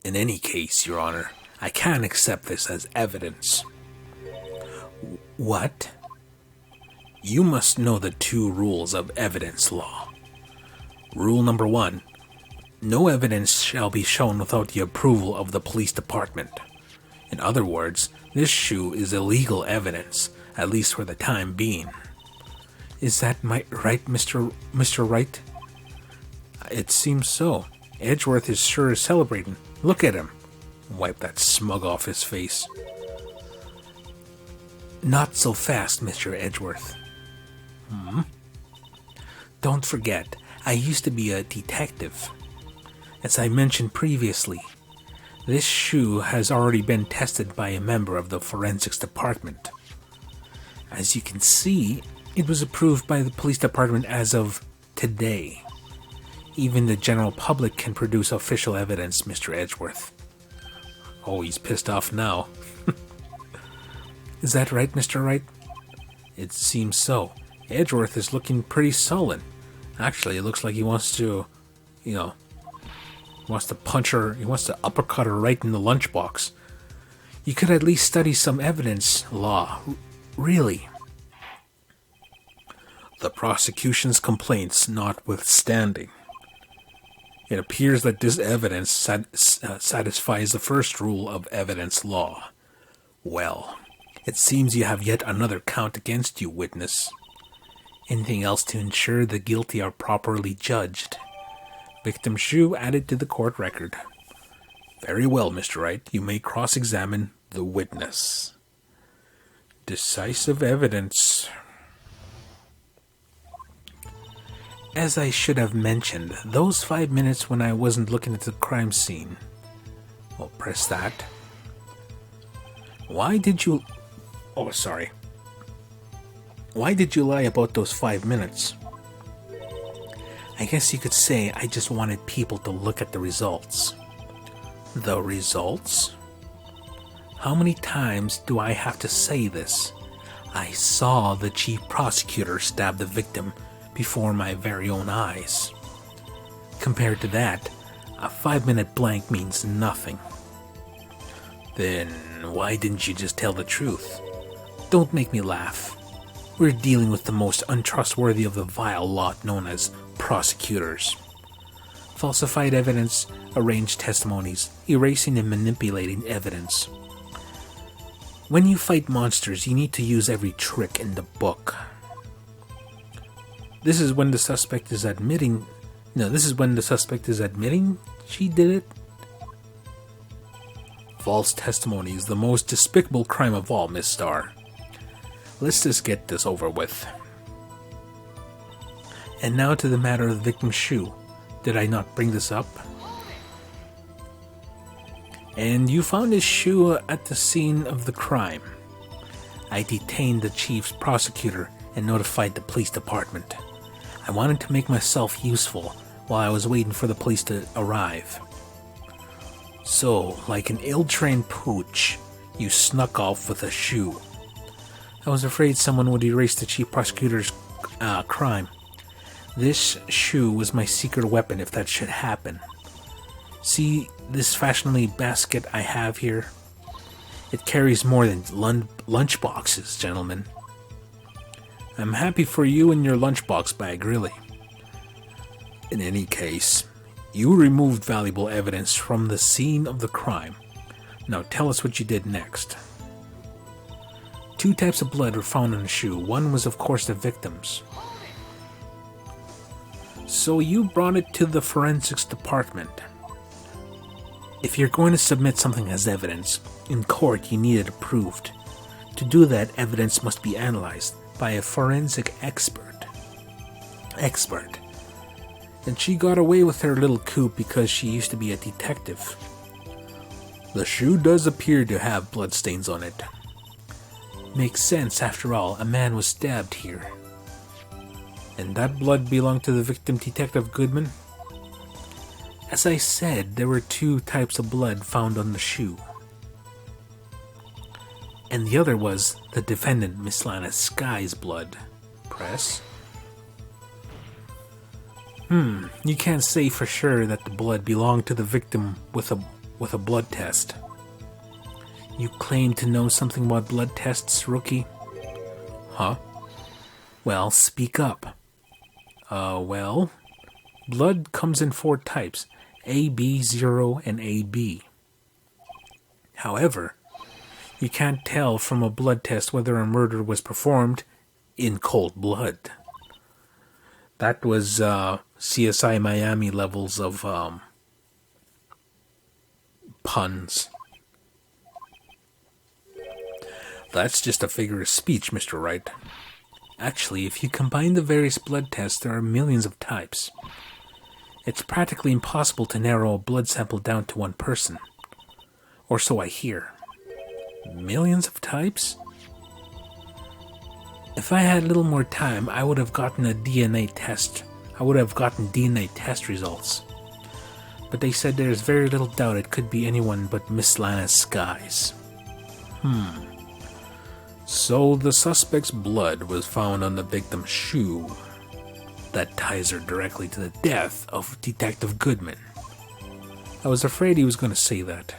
In any case, Your Honor, I can't accept this as evidence. What? You must know the 2 rules of evidence law. Rule number 1. No evidence shall be shown without the approval of the police department. In other words, this shoe is illegal evidence, at least for the time being. Is that right, Mr. Wright? It seems so. Edgeworth is sure celebrating. Look at him. Wipe that smug off his face. Not so fast, Mr. Edgeworth. Don't forget, I used to be a detective. As I mentioned previously, this shoe has already been tested by a member of the forensics department. As you can see, it was approved by the police department as of today. Even the general public can produce official evidence, Mr. Edgeworth. Oh, he's pissed off now. Is that right, Mr. Wright? It seems so. Edgeworth is looking pretty sullen. Actually, it looks like he wants to, wants to punch her, he wants to uppercut her right in the lunchbox. You could at least study some evidence law Really? The prosecution's complaints notwithstanding, it appears that this evidence satisfies the first rule of evidence law. Well, it seems you have yet another count against you, witness. Anything else to ensure the guilty are properly judged? Victim Shu added to the court record. Very well, Mr. Wright. You may cross-examine the witness. Decisive evidence. As I should have mentioned, those 5 minutes when I wasn't looking at the crime scene. Well, press that. Why did you... Oh, sorry. Why did you lie about those 5 minutes? I guess you could say I just wanted people to look at the results. The results? How many times do I have to say this? I saw the chief prosecutor stab the victim before my very own eyes. Compared to that, a 5-minute blank means nothing. Then why didn't you just tell the truth? Don't make me laugh. We're dealing with the most untrustworthy of the vile lot known as prosecutors. Falsified evidence, arranged testimonies, erasing and manipulating evidence. When you fight monsters, you need to use every trick in the book. This is when the suspect is admitting she did it. False testimony is the most despicable crime of all, Miss Starr. Let's just get this over with. And now to the matter of the victim's shoe. Did I not bring this up? And you found his shoe at the scene of the crime. I detained the chief's prosecutor and notified the police department. I wanted to make myself useful while I was waiting for the police to arrive. So, like an ill-trained pooch, you snuck off with a shoe. I was afraid someone would erase the chief prosecutor's crime. This shoe was my secret weapon if that should happen. See this fashionably basket I have here? It carries more than lunch boxes, gentlemen. I'm happy for you and your lunchbox bag, really. In any case, you removed valuable evidence from the scene of the crime. Now tell us what you did next. 2 types of blood were found on the shoe. One was, of course, the victim's. So you brought it to the forensics department. If you're going to submit something as evidence, in court you need it approved. To do that, evidence must be analyzed by a forensic expert. And she got away with her little coup because she used to be a detective. The shoe does appear to have bloodstains on it. Makes sense, after all, a man was stabbed here. And that blood belonged to the victim, Detective Goodman? As I said, there were 2 types of blood found on the shoe. And the other was the defendant, Miss Lana Sky's blood. Press. You can't say for sure that the blood belonged to the victim with a blood test. You claim to know something about blood tests, rookie? Huh? Well, speak up. Well, blood comes in 4 types, A, B, 0, and AB. However, you can't tell from a blood test whether a murder was performed in cold blood. That was CSI Miami levels of puns. That's just a figure of speech, Mr. Wright. Actually, if you combine the various blood tests, there are millions of types. It's practically impossible to narrow a blood sample down to one person. Or so I hear. Millions of types? If I had a little more time, I would have gotten a DNA test. I would have gotten DNA test results. But they said there's very little doubt it could be anyone but Miss Lana Skies. So the suspect's blood was found on the victim's shoe. That ties her directly to the death of Detective Goodman. I was afraid he was going to say that.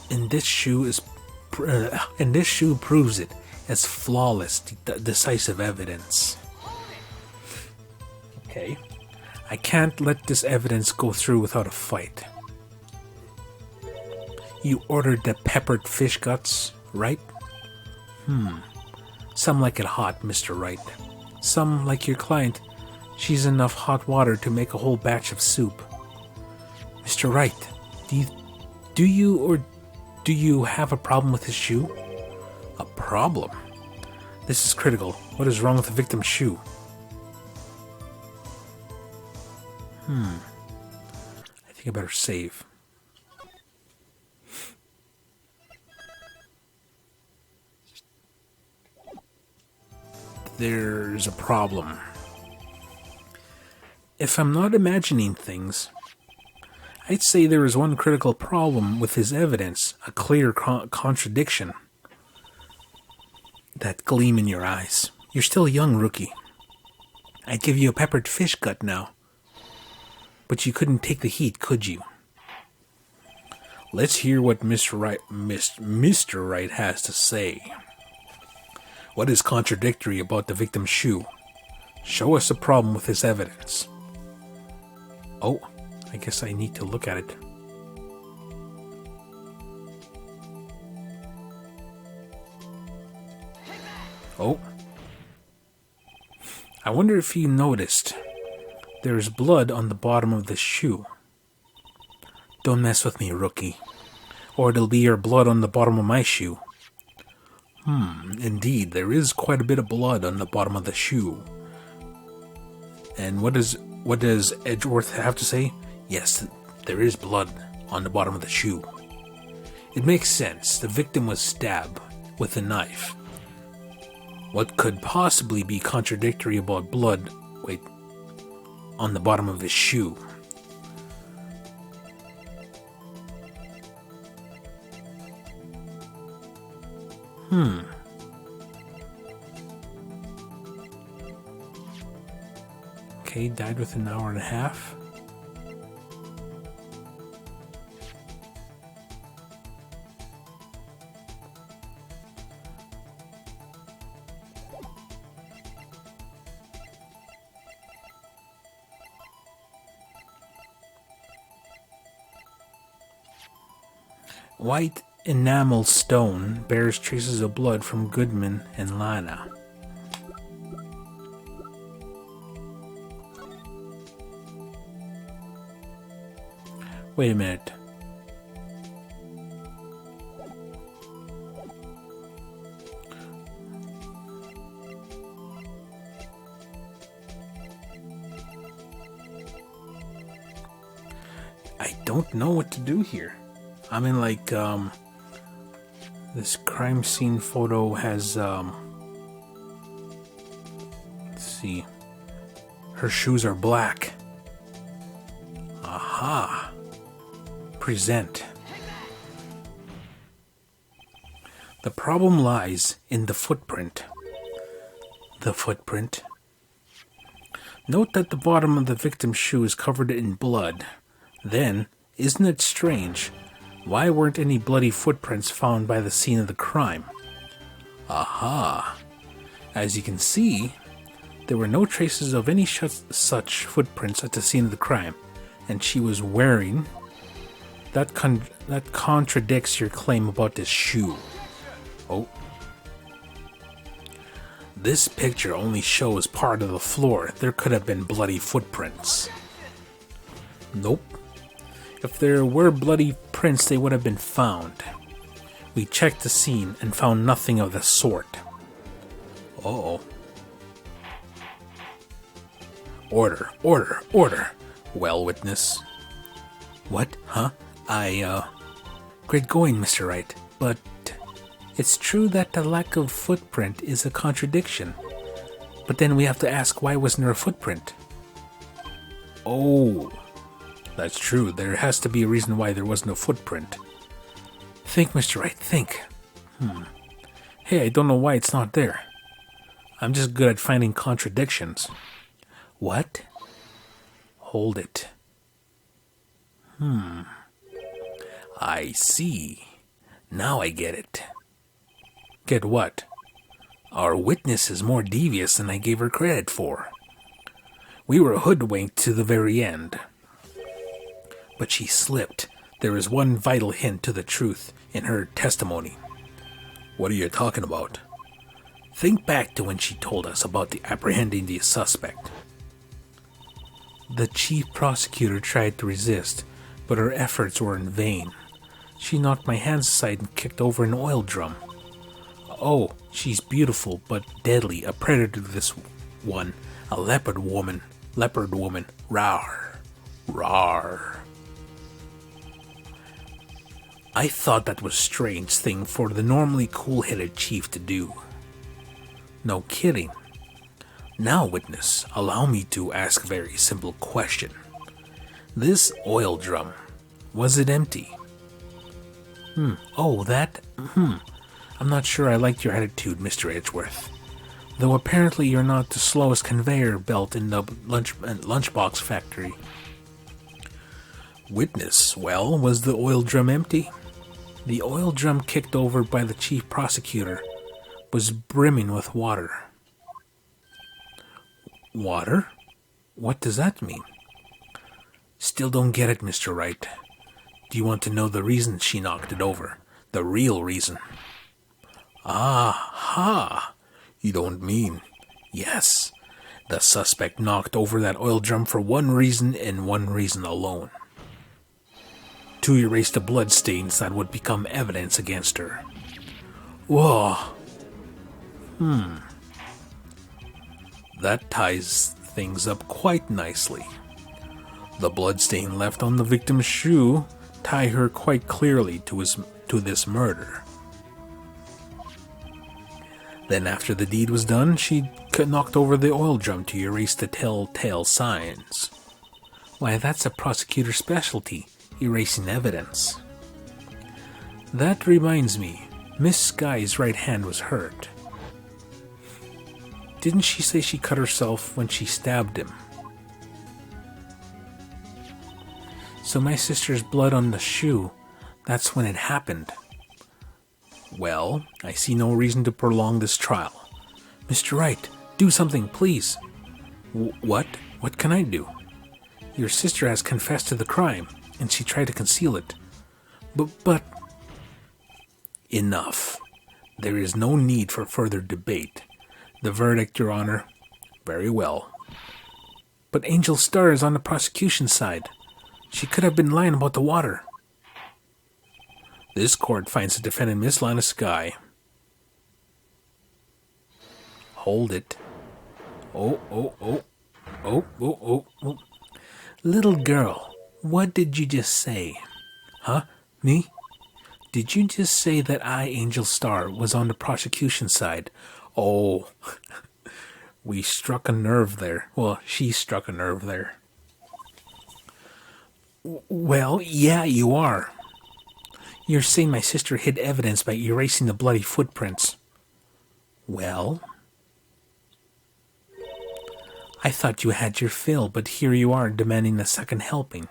And this shoe is and this shoe proves it as flawless, decisive evidence. Okay. I can't let this evidence go through without a fight. You ordered the peppered fish guts, right? Some like it hot, Mr. Wright. Some, like your client, she's enough hot water to make a whole batch of soup. Mr. Wright, do you have a problem with his shoe? A problem? This is critical. What is wrong with the victim's shoe? I think I better save. There's a problem. If I'm not imagining things, I'd say there is one critical problem with his evidence, a clear contradiction. That gleam in your eyes. You're still young, rookie. I'd give you a peppered fish gut now. But you couldn't take the heat, could you? Let's hear what Mr. Wright has to say. What is contradictory about the victim's shoe? Show us a problem with his evidence. Oh, I guess I need to look at it. Oh. I wonder if you noticed. There's blood on the bottom of the shoe. Don't mess with me, rookie. Or it'll be your blood on the bottom of my shoe. Indeed, there is quite a bit of blood on the bottom of the shoe. And what does Edgeworth have to say? Yes, there is blood on the bottom of the shoe. It makes sense. The victim was stabbed with a knife. What could possibly be contradictory about blood, on the bottom of his shoe? Okay, died within an hour and a half. White enamel stone bears traces of blood from Goodman and Lana. Wait a minute. I don't know what to do here. I mean, this crime scene photo has, let's see. Her shoes are black. Aha. Present. The problem lies in the footprint. The footprint. Note that the bottom of the victim's shoe is covered in blood. Then, isn't it strange? Why weren't any bloody footprints found by the scene of the crime? Aha! As you can see, there were no traces of any such footprints at the scene of the crime, and she was wearing... That contradicts your claim about this shoe. Oh. This picture only shows part of the floor. There could have been bloody footprints. Nope. If there were bloody prints, they would have been found. We checked the scene and found nothing of the sort. Uh-oh. Order, order, order. Well, witness. What? Huh? Great going, Mr. Wright, but it's true that the lack of footprint is a contradiction. But then we have to ask, why wasn't there a footprint? Oh, that's true. There has to be a reason why there was no footprint. Think, Mr. Wright, think. Hey, I don't know why it's not there. I'm just good at finding contradictions. What? Hold it. I see. Now I get it. Get what? Our witness is more devious than I gave her credit for. We were hoodwinked to the very end. But she slipped. There is one vital hint to the truth in her testimony. What are you talking about? Think back to when she told us about apprehending the suspect. The chief prosecutor tried to resist, but her efforts were in vain. She knocked my hands aside and kicked over an oil drum. Oh, she's beautiful but deadly, a predator this one, a leopard woman, rawr, rawr. I thought that was a strange thing for the normally cool-headed chief to do. No kidding. Now, witness, allow me to ask a very simple question. This oil drum, was it empty? Oh, that? I'm not sure I liked your attitude, Mr. Edgeworth. Though apparently you're not the slowest conveyor belt in the lunchbox factory. Witness, well, was the oil drum empty? The oil drum kicked over by the chief prosecutor was brimming with water. Water? What does that mean? Still don't get it, Mr. Wright. Do you want to know the reason she knocked it over? The real reason. Ah-ha! You don't mean... Yes, the suspect knocked over that oil drum for one reason and one reason alone. To erase the bloodstains that would become evidence against her. Whoa! That ties things up quite nicely. The bloodstain left on the victim's shoe tie her quite clearly to this murder. Then after the deed was done, she knocked over the oil drum to erase the telltale signs. Why, that's a prosecutor's specialty, erasing evidence. That reminds me, Miss Skye's right hand was hurt. Didn't she say she cut herself when she stabbed him? So my sister's blood on the shoe, that's when it happened. Well, I see no reason to prolong this trial. Mr. Wright, do something, please. What? What can I do? Your sister has confessed to the crime, and she tried to conceal it. But... Enough. There is no need for further debate. The verdict, Your Honor. Very well. But Angel Star is on the prosecution side. She could have been lying about the water. This court finds the defendant Miss Lana Skye. Hold it. Oh. Little girl, what did you just say? Huh? Me? Did you just say that I, Angel Star, was on the prosecution side? Oh, we struck a nerve there. Well, she struck a nerve there. Well, yeah, you are. You're saying my sister hid evidence by erasing the bloody footprints. Well, I thought you had your fill, but here you are demanding a second helping.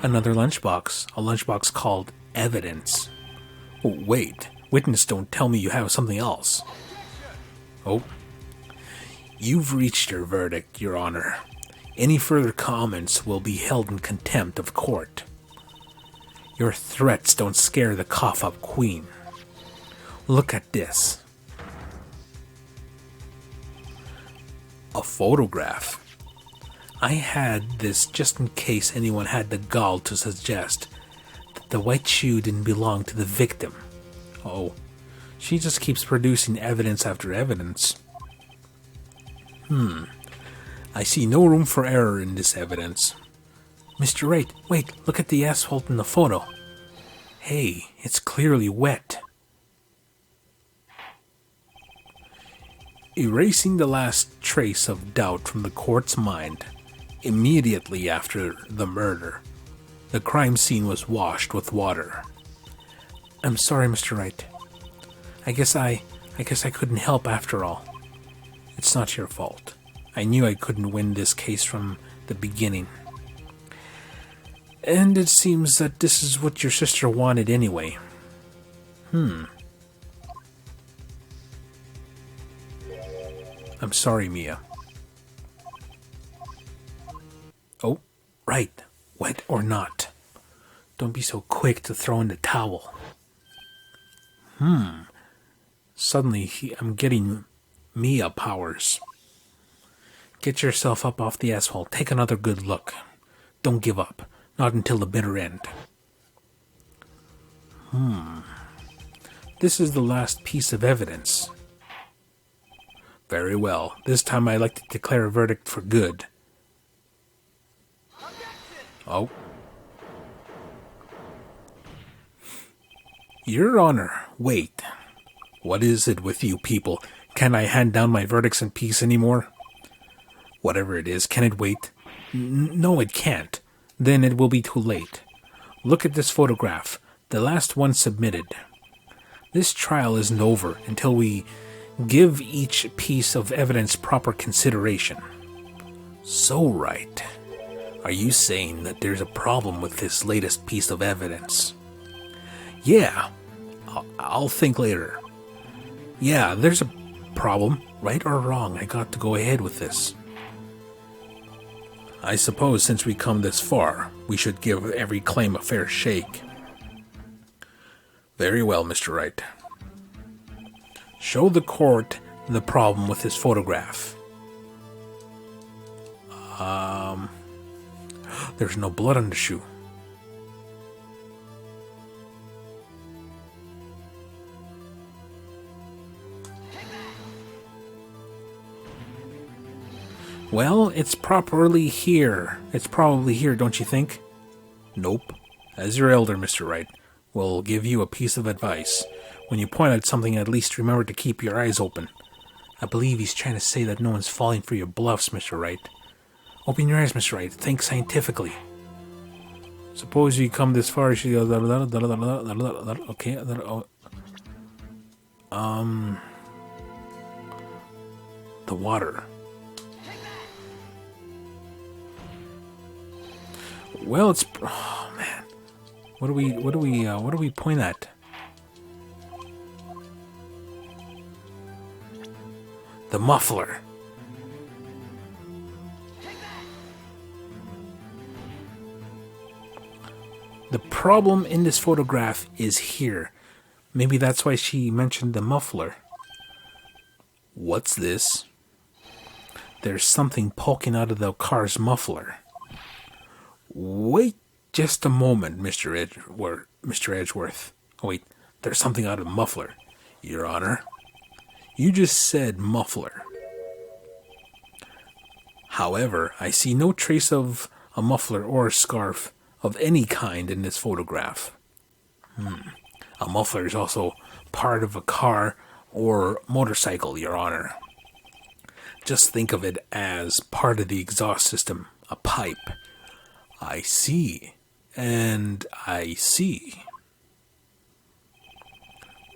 Another lunchbox, a lunchbox called evidence. Oh, wait, witness, don't tell me you have something else. Oh, you've reached your verdict, Your Honor. Any further comments will be held in contempt of court. Your threats don't scare the cough-up queen. Look at this. A photograph. I had this just in case anyone had the gall to suggest that the white shoe didn't belong to the victim. Oh, she just keeps producing evidence after evidence. I see no room for error in this evidence. Mr. Wright, wait, look at the asphalt in the photo. Hey, it's clearly wet. Erasing the last trace of doubt from the court's mind, immediately after the murder, the crime scene was washed with water. I'm sorry, Mr. Wright. I guess I couldn't help after all. It's not your fault. I knew I couldn't win this case from the beginning. And it seems that this is what your sister wanted anyway. I'm sorry, Mia. Oh, right. Wet or not. Don't be so quick to throw in the towel. Suddenly, I'm getting Mia powers. Get yourself up off the asphalt. Take another good look. Don't give up. Not until the bitter end. This is the last piece of evidence. Very well. This time I'd like to declare a verdict for good. Oh. Your Honor, wait. What is it with you people? Can I hand down my verdicts in peace anymore? Whatever it is, can it wait? No, it can't. Then it will be too late. Look at this photograph, the last one submitted. This trial isn't over until we give each piece of evidence proper consideration. So, Wright, are you saying that there's a problem with this latest piece of evidence? Yeah, I'll think later. Yeah, there's a problem. Right or wrong, I got to go ahead with this. I suppose since we come this far, we should give every claim a fair shake. Very well, Mr. Wright. Show the court the problem with this photograph. There's no blood on the shoe. Well, it's probably here, don't you think? Nope. As your elder, Mr. Wright, will give you a piece of advice. When you point out something, at least remember to keep your eyes open. I believe he's trying to say that no one's falling for your bluffs, Mr. Wright. Open your eyes, Mr. Wright. Think scientifically. Suppose you come this far, okay. The water. Well, it's... Oh, man. What do we point at? The muffler. The problem in this photograph is here. Maybe that's why she mentioned the muffler. What's this? There's something poking out of the car's muffler. Wait just a moment, Mr. Edgeworth. Oh, wait, there's something out of the muffler. Your Honor, you just said muffler. However, I see no trace of a muffler or a scarf of any kind in this photograph. A muffler is also part of a car or motorcycle, Your Honor. Just think of it as part of the exhaust system, a pipe. I see, and I see.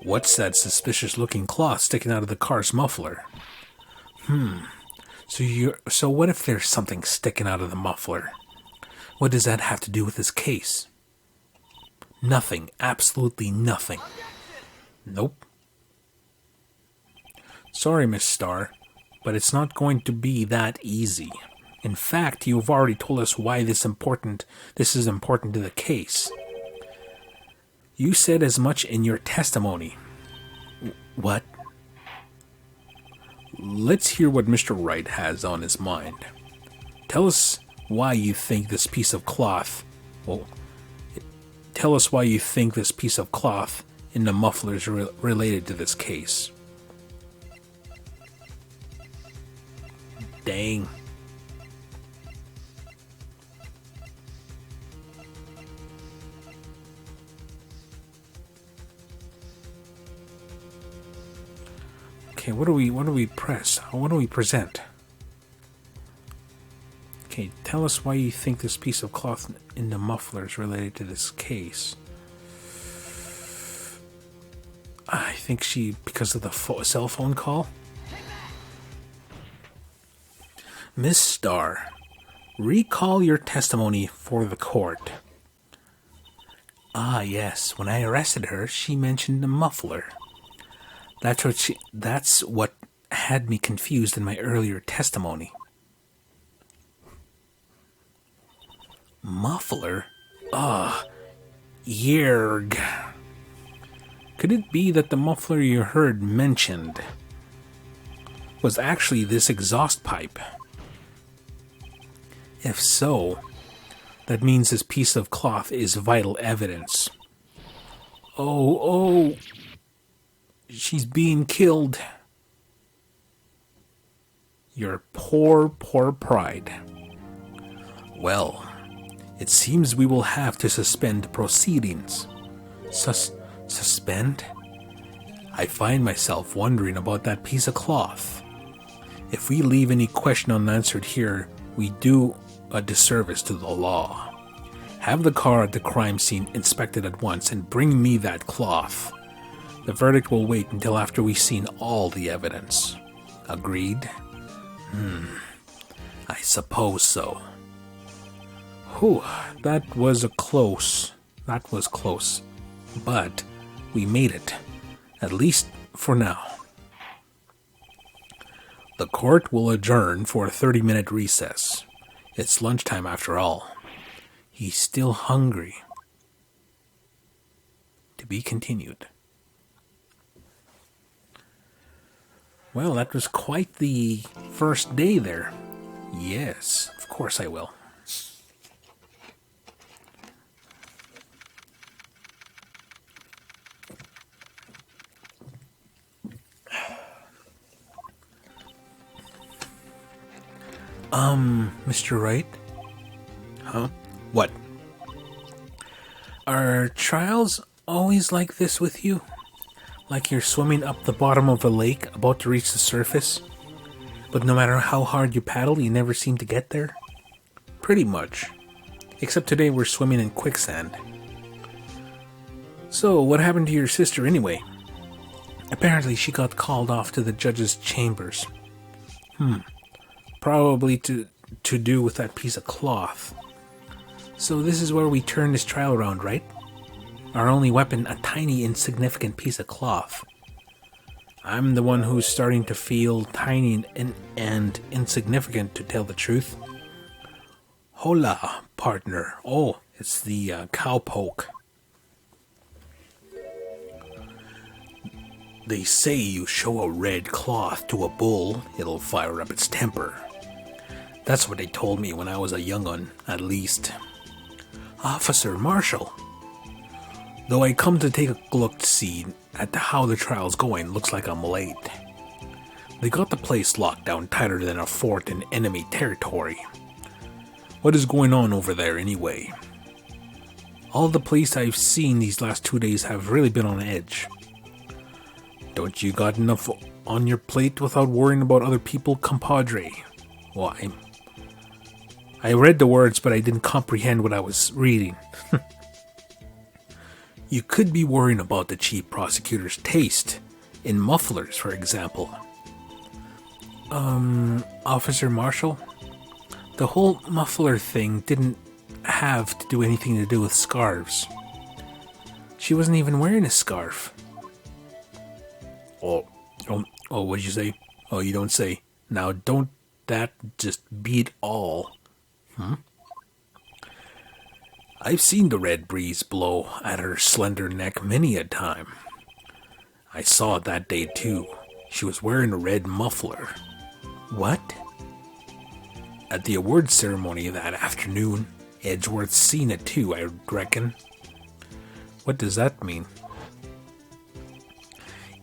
What's that suspicious-looking cloth sticking out of the car's muffler? So what if there's something sticking out of the muffler? What does that have to do with this case? Nothing. Absolutely nothing. Nope. Sorry, Miss Starr, but it's not going to be that easy. In fact, you've already told us why this is important to the case. You said as much in your testimony. What? Let's hear what Mr. Wright has on his mind. Tell us why you think this piece of cloth... tell us why you think this piece of cloth in the muffler is related to this case. Dang. Okay, what do we press? What do we present? Okay, tell us why you think this piece of cloth in the muffler is related to this case. I think because of the cell phone call? Miss Starr, recall your testimony for the court. Ah, yes, when I arrested her, she mentioned the muffler. That's what had me confused in my earlier testimony. Muffler? Yerg. Could it be that the muffler you heard mentioned was actually this exhaust pipe? If so, that means this piece of cloth is vital evidence. Oh, she's being killed. Your poor pride. Well, it seems we will have to suspend proceedings. Suspend? I find myself wondering about that piece of cloth. If we leave any question unanswered here, we do a disservice to the law. Have the car at the crime scene inspected at once and bring me that cloth. The verdict will wait until after we've seen all the evidence. Agreed? I suppose so. Whew, that was close. But we made it. At least for now. The court will adjourn for a 30-minute recess. It's lunchtime after all. He's still hungry. To be continued. Well, that was quite the first day there. Yes, of course I will. Mr. Wright? Huh? What? Are trials always like this with you? Like you're swimming up the bottom of a lake, about to reach the surface, but no matter how hard you paddle, you never seem to get there? Pretty much. Except today we're swimming in quicksand. So, what happened to your sister anyway? Apparently she got called off to the judge's chambers. Probably to do with that piece of cloth. So this is where we turn this trial around, right? Our only weapon, a tiny, insignificant piece of cloth. I'm the one who's starting to feel tiny and insignificant, to tell the truth. Hola, partner. Oh, it's the cowpoke. They say you show a red cloth to a bull, it'll fire up its temper. That's what they told me when I was a young un, at least. Officer Marshall. Though I come to take a look to see at how the trial's going, looks like I'm late. They got the place locked down tighter than a fort in enemy territory. What is going on over there anyway? All the police I've seen these last 2 days have really been on edge. Don't you got enough on your plate without worrying about other people, compadre? Why? I read the words, but I didn't comprehend what I was reading. You could be worrying about the chief prosecutor's taste in mufflers, for example. Officer Marshall? The whole muffler thing didn't have to do anything to do with scarves. She wasn't even wearing a scarf. Oh, what'd you say? Oh, you don't say. Now, don't that just beat all? I've seen the red breeze blow at her slender neck many a time. I saw it that day too. She was wearing a red muffler. What? At the awards ceremony that afternoon, Edgeworth seen it too, I reckon. What does that mean?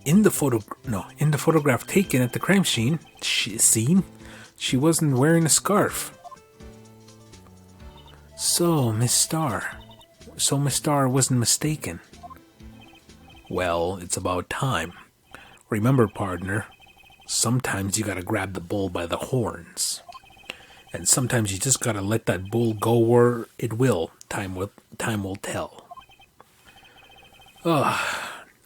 In the photograph taken at the crime scene, she wasn't wearing a scarf. So Miss Starr wasn't mistaken. Well, it's about time. Remember, partner, sometimes you gotta grab the bull by the horns. And sometimes you just gotta let that bull go where it will. Time will tell. I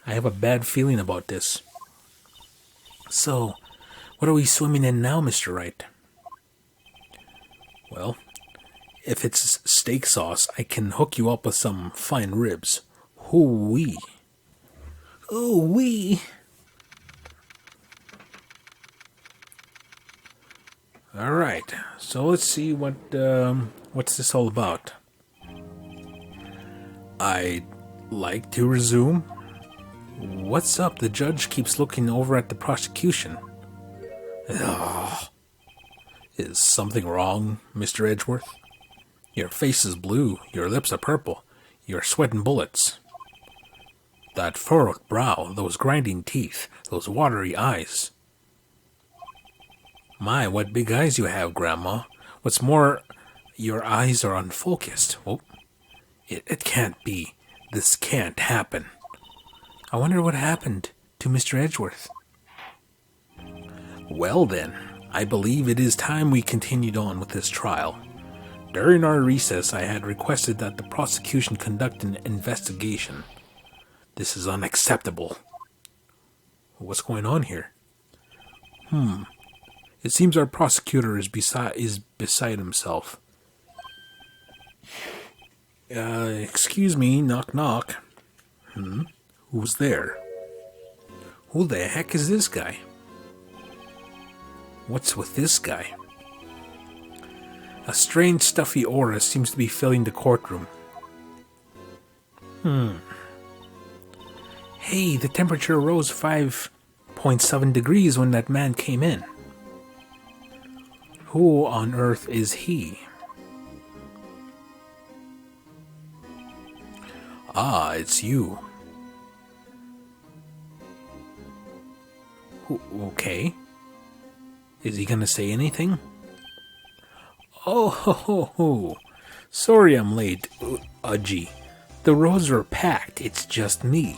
have a bad feeling about this. So, what are we swimming in now, Mr. Wright? Well, if it's steak sauce, I can hook you up with some fine ribs. Hoo-wee. Ooh-wee. Alright, so let's see what's this all about. I'd like to resume. What's up? The judge keeps looking over at the prosecution. Ugh. Is something wrong, Mr. Edgeworth? Your face is blue, your lips are purple, you're sweating bullets. That furrowed brow, those grinding teeth, those watery eyes. My, what big eyes you have, Grandma. What's more, your eyes are unfocused. Oh, it can't be. This can't happen. I wonder what happened to Mr. Edgeworth. Well then, I believe it is time we continued on with this trial. During our recess, I had requested that the prosecution conduct an investigation. This is unacceptable. What's going on here? It seems our prosecutor is beside himself. Excuse me, knock knock. Who's there? Who the heck is this guy? What's with this guy? A strange stuffy aura seems to be filling the courtroom. Hey, the temperature rose 5.7 degrees when that man came in. Who on earth is he? Ah, it's you. Okay. Is he gonna say anything? Oh, ho, ho, ho. Sorry I'm late, Udgy. The rows are packed, it's just me.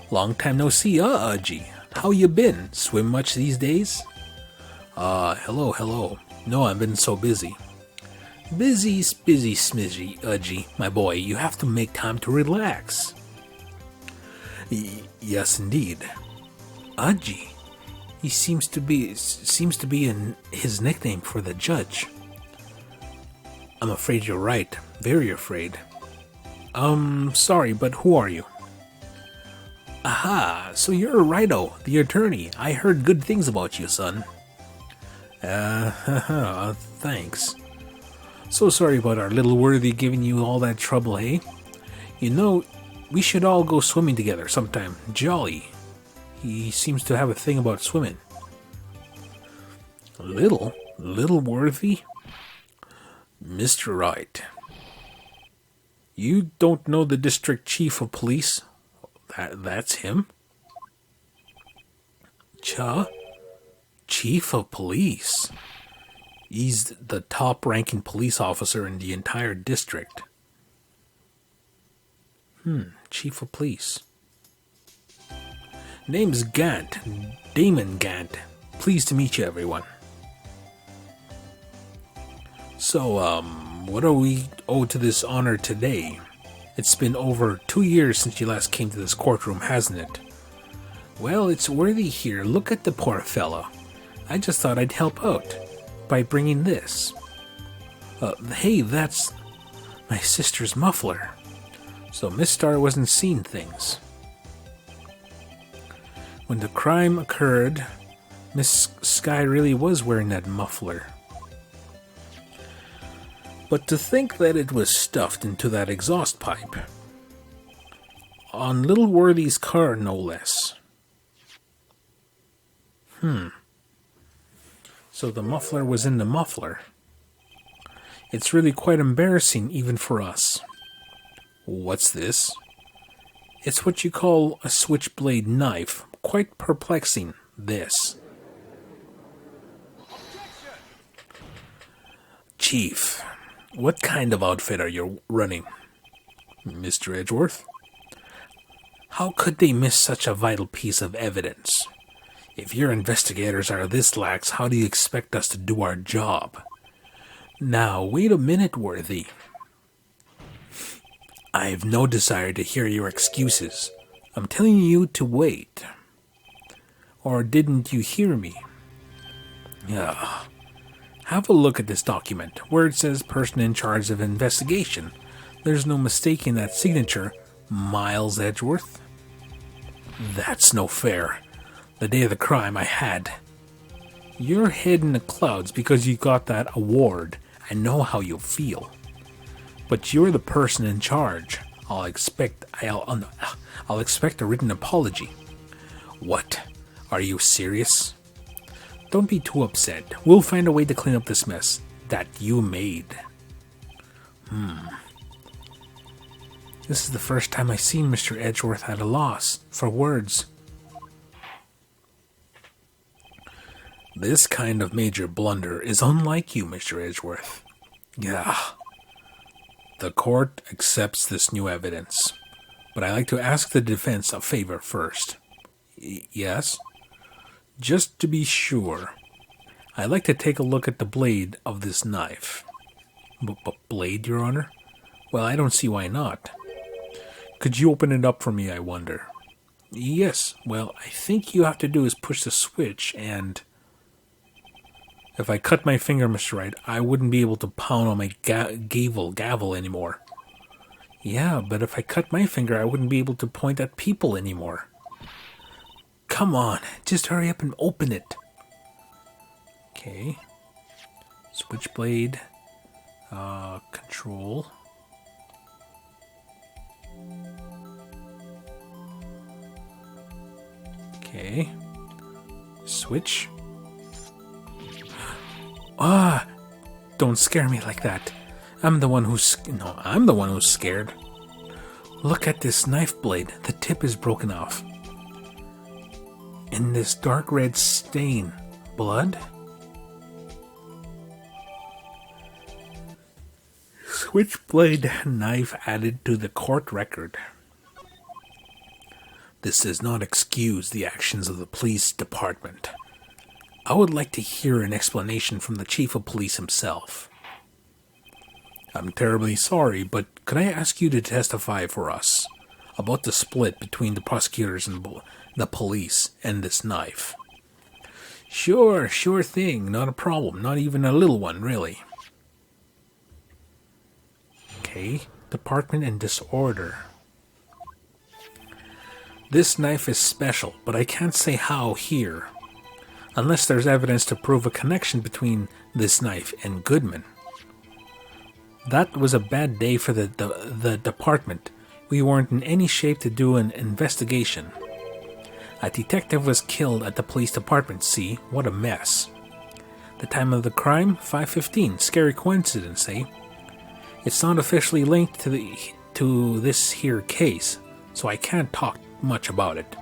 Long time no see, Udgy. How you been? Swim much these days? Hello. No, I've been so busy. Busy, smidgy, Udgy. My boy, you have to make time to relax. Yes, indeed. Udgy. He seems to be his nickname for the judge. I'm afraid you're right. Very afraid. Sorry, but who are you? Aha, so you're Wright, the attorney. I heard good things about you, son. Thanks. So sorry about our little worthy giving you all that trouble, hey? You know, we should all go swimming together sometime. Jolly. He seems to have a thing about swimming. Little worthy? Mr. Wright. You don't know the district chief of police? That's him? Chief of police? He's the top-ranking police officer in the entire district. Chief of police. Name's Gant. Damon Gant. Pleased to meet you, everyone. So, what do we owe to this honor today? It's been over 2 years since you last came to this courtroom, hasn't it? Well, it's worthy here. Look at the poor fella. I just thought I'd help out by bringing this. Hey, that's my sister's muffler. So Miss Star wasn't seeing things. When the crime occurred, Miss Sky really was wearing that muffler. But to think that it was stuffed into that exhaust pipe. On Little Worthy's car, no less. So the muffler was in the muffler. It's really quite embarrassing even for us. What's this? It's what you call a switchblade knife. Quite perplexing, this. Chief, what kind of outfit are you running? Mr. Edgeworth? How could they miss such a vital piece of evidence? If your investigators are this lax, how do you expect us to do our job? Now, wait a minute, Worthy. I have no desire to hear your excuses. I'm telling you to wait. Or didn't you hear me? Have a look at this document, where it says person in charge of investigation. There's no mistaking that signature, Miles Edgeworth. That's no fair. The day of the crime I had You're head in the clouds because you got that award. I know how you feel. But you're the person in charge. I'll expect a written apology. What? Are you serious? Don't be too upset. We'll find a way to clean up this mess that you made. This is the first time I've seen Mr. Edgeworth at a loss for words. This kind of major blunder is unlike you, Mr. Edgeworth. Yeah. The court accepts this new evidence, but I'd like to ask the defense a favor first. Yes? Just to be sure, I'd like to take a look at the blade of this knife. Blade, Your Honor? Well, I don't see why not. Could you open it up for me, I wonder? Yes, well, I think you have to do is push the switch and... If I cut my finger, Mr. Wright, I wouldn't be able to pound on my gavel anymore. Yeah, but if I cut my finger, I wouldn't be able to point at people anymore. Come on, just hurry up and open it. Okay. Switchblade. Control. Okay. Switch. Don't scare me like that. I'm the one who's scared. Look at this knife blade. The tip is broken off. And this dark red stain. Blood? Switchblade knife added to the court record. This does not excuse the actions of the police department. I would like to hear an explanation from the chief of police himself. I'm terribly sorry, but could I ask you to testify for us about the split between the prosecutors and the police and this knife? Sure thing, not a problem, not even a little one, really. Okay, department and disorder. This knife is special, but I can't say how here. Unless there's evidence to prove a connection between this knife and Goodman. That was a bad day for the department. We weren't in any shape to do an investigation. A detective was killed at the police department, see? What a mess. The time of the crime? 5:15. Scary coincidence, eh? It's not officially linked to this here case, so I can't talk much about it.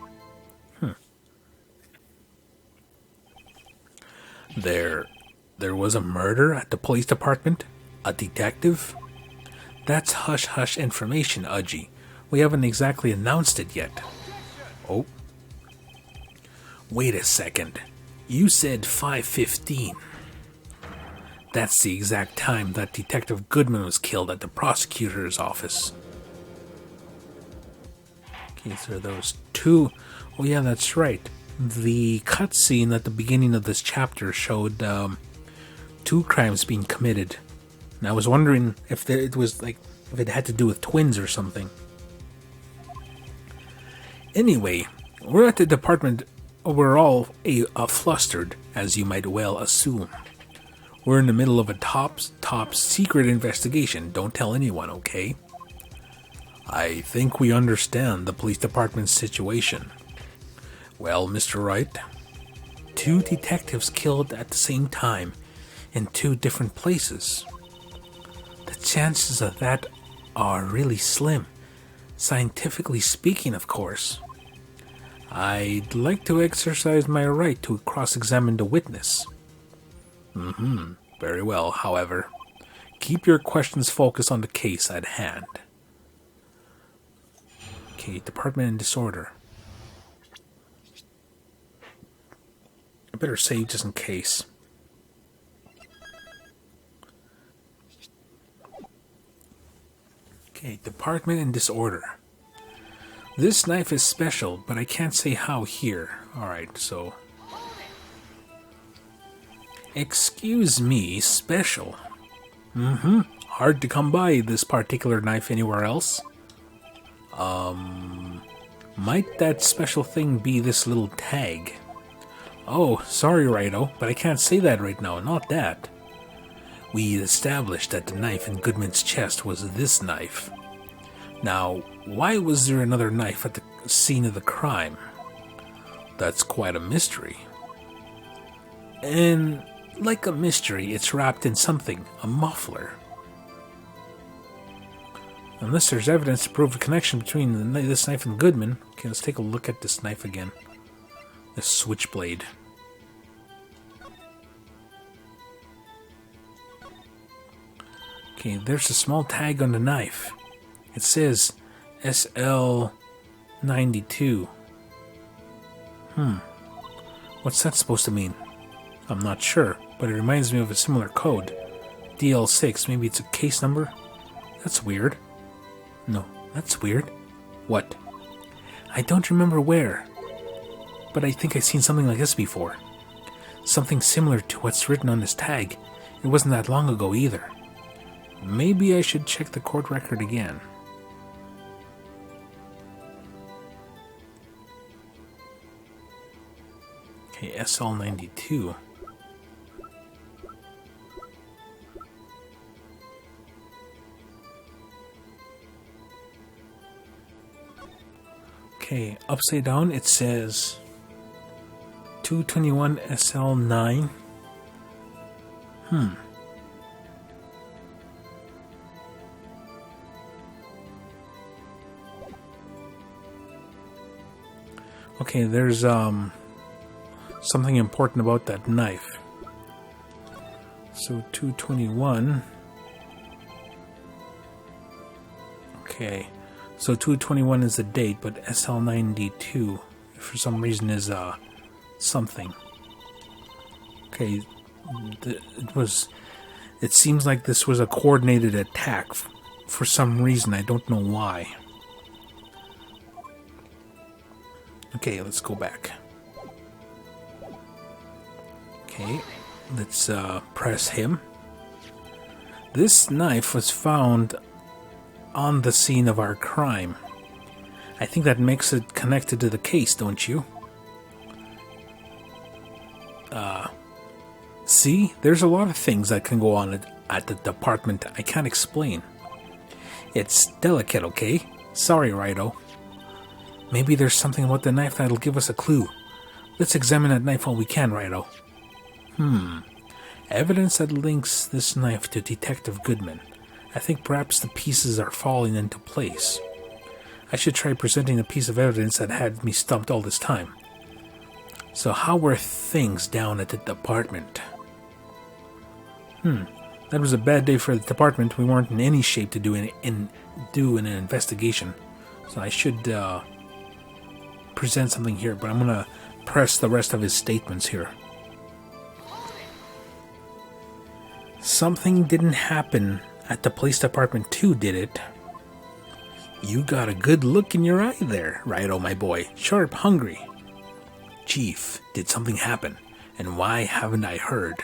There was a murder at the police department? A detective? That's hush-hush information, Udgy. We haven't exactly announced it yet. Oh. Wait a second. You said 5:15. That's the exact time that Detective Goodman was killed at the prosecutor's office. Okay, so those two... Oh yeah, that's right. The cutscene at the beginning of this chapter showed two crimes being committed. And I was wondering if it had to do with twins or something. Anyway, we're at the department. We're all flustered, as you might well assume. We're in the middle of a top secret investigation. Don't tell anyone, okay? I think we understand the police department's situation. Well, Mr. Wright, two detectives killed at the same time in two different places. The chances of that are really slim, scientifically speaking, of course. I'd like to exercise my right to cross-examine the witness. Very well, however. Keep your questions focused on the case at hand. Okay, department and disorder. I better save just in case. Okay, department and disorder. This knife is special, but I can't say how here. Alright, so... Excuse me, special. Hard to come by this particular knife anywhere else. Might that special thing be this little tag? Oh, sorry, Righto, but I can't say that right now, not that. We established that the knife in Goodman's chest was this knife. Now, why was there another knife at the scene of the crime? That's quite a mystery. And like a mystery, it's wrapped in something, a muffler. Unless there's evidence to prove a connection between this knife and Goodman. Okay, let's take a look at this knife again. This switchblade. Okay, there's a small tag on the knife. It says SL92. What's that supposed to mean? I'm not sure, but it reminds me of a similar code. DL6, maybe it's a case number? That's weird. No, that's weird. What? I don't remember where, but I think I've seen something like this before. Something similar to what's written on this tag. It wasn't that long ago either. Maybe I should check the court record again. Okay, SL92. Okay, upside down it says 221 SL9. Okay, there's something important about that knife. So 221. Okay. So 221 is the date, but SL92 for some reason is something. Okay, it seems like this was a coordinated attack for some reason. I don't know why. Okay, let's go back. Okay, let's press him. This knife was found on the scene of our crime. I think that makes it connected to the case, don't you? See? There's a lot of things that can go on at the department I can't explain. It's delicate, okay? Sorry, Righto. Maybe there's something about the knife that'll give us a clue. Let's examine that knife while we can, Righto. Evidence that links this knife to Detective Goodman. I think perhaps the pieces are falling into place. I should try presenting a piece of evidence that had me stumped all this time. So how were things down at the department? That was a bad day for the department. We weren't in any shape to do an investigation. So I should present something here, but I'm going to press the rest of his statements here. Something didn't happen at the police department too, did it? You got a good look in your eye there, Righto, my boy. Sharp, hungry. Chief, did something happen? And why haven't I heard?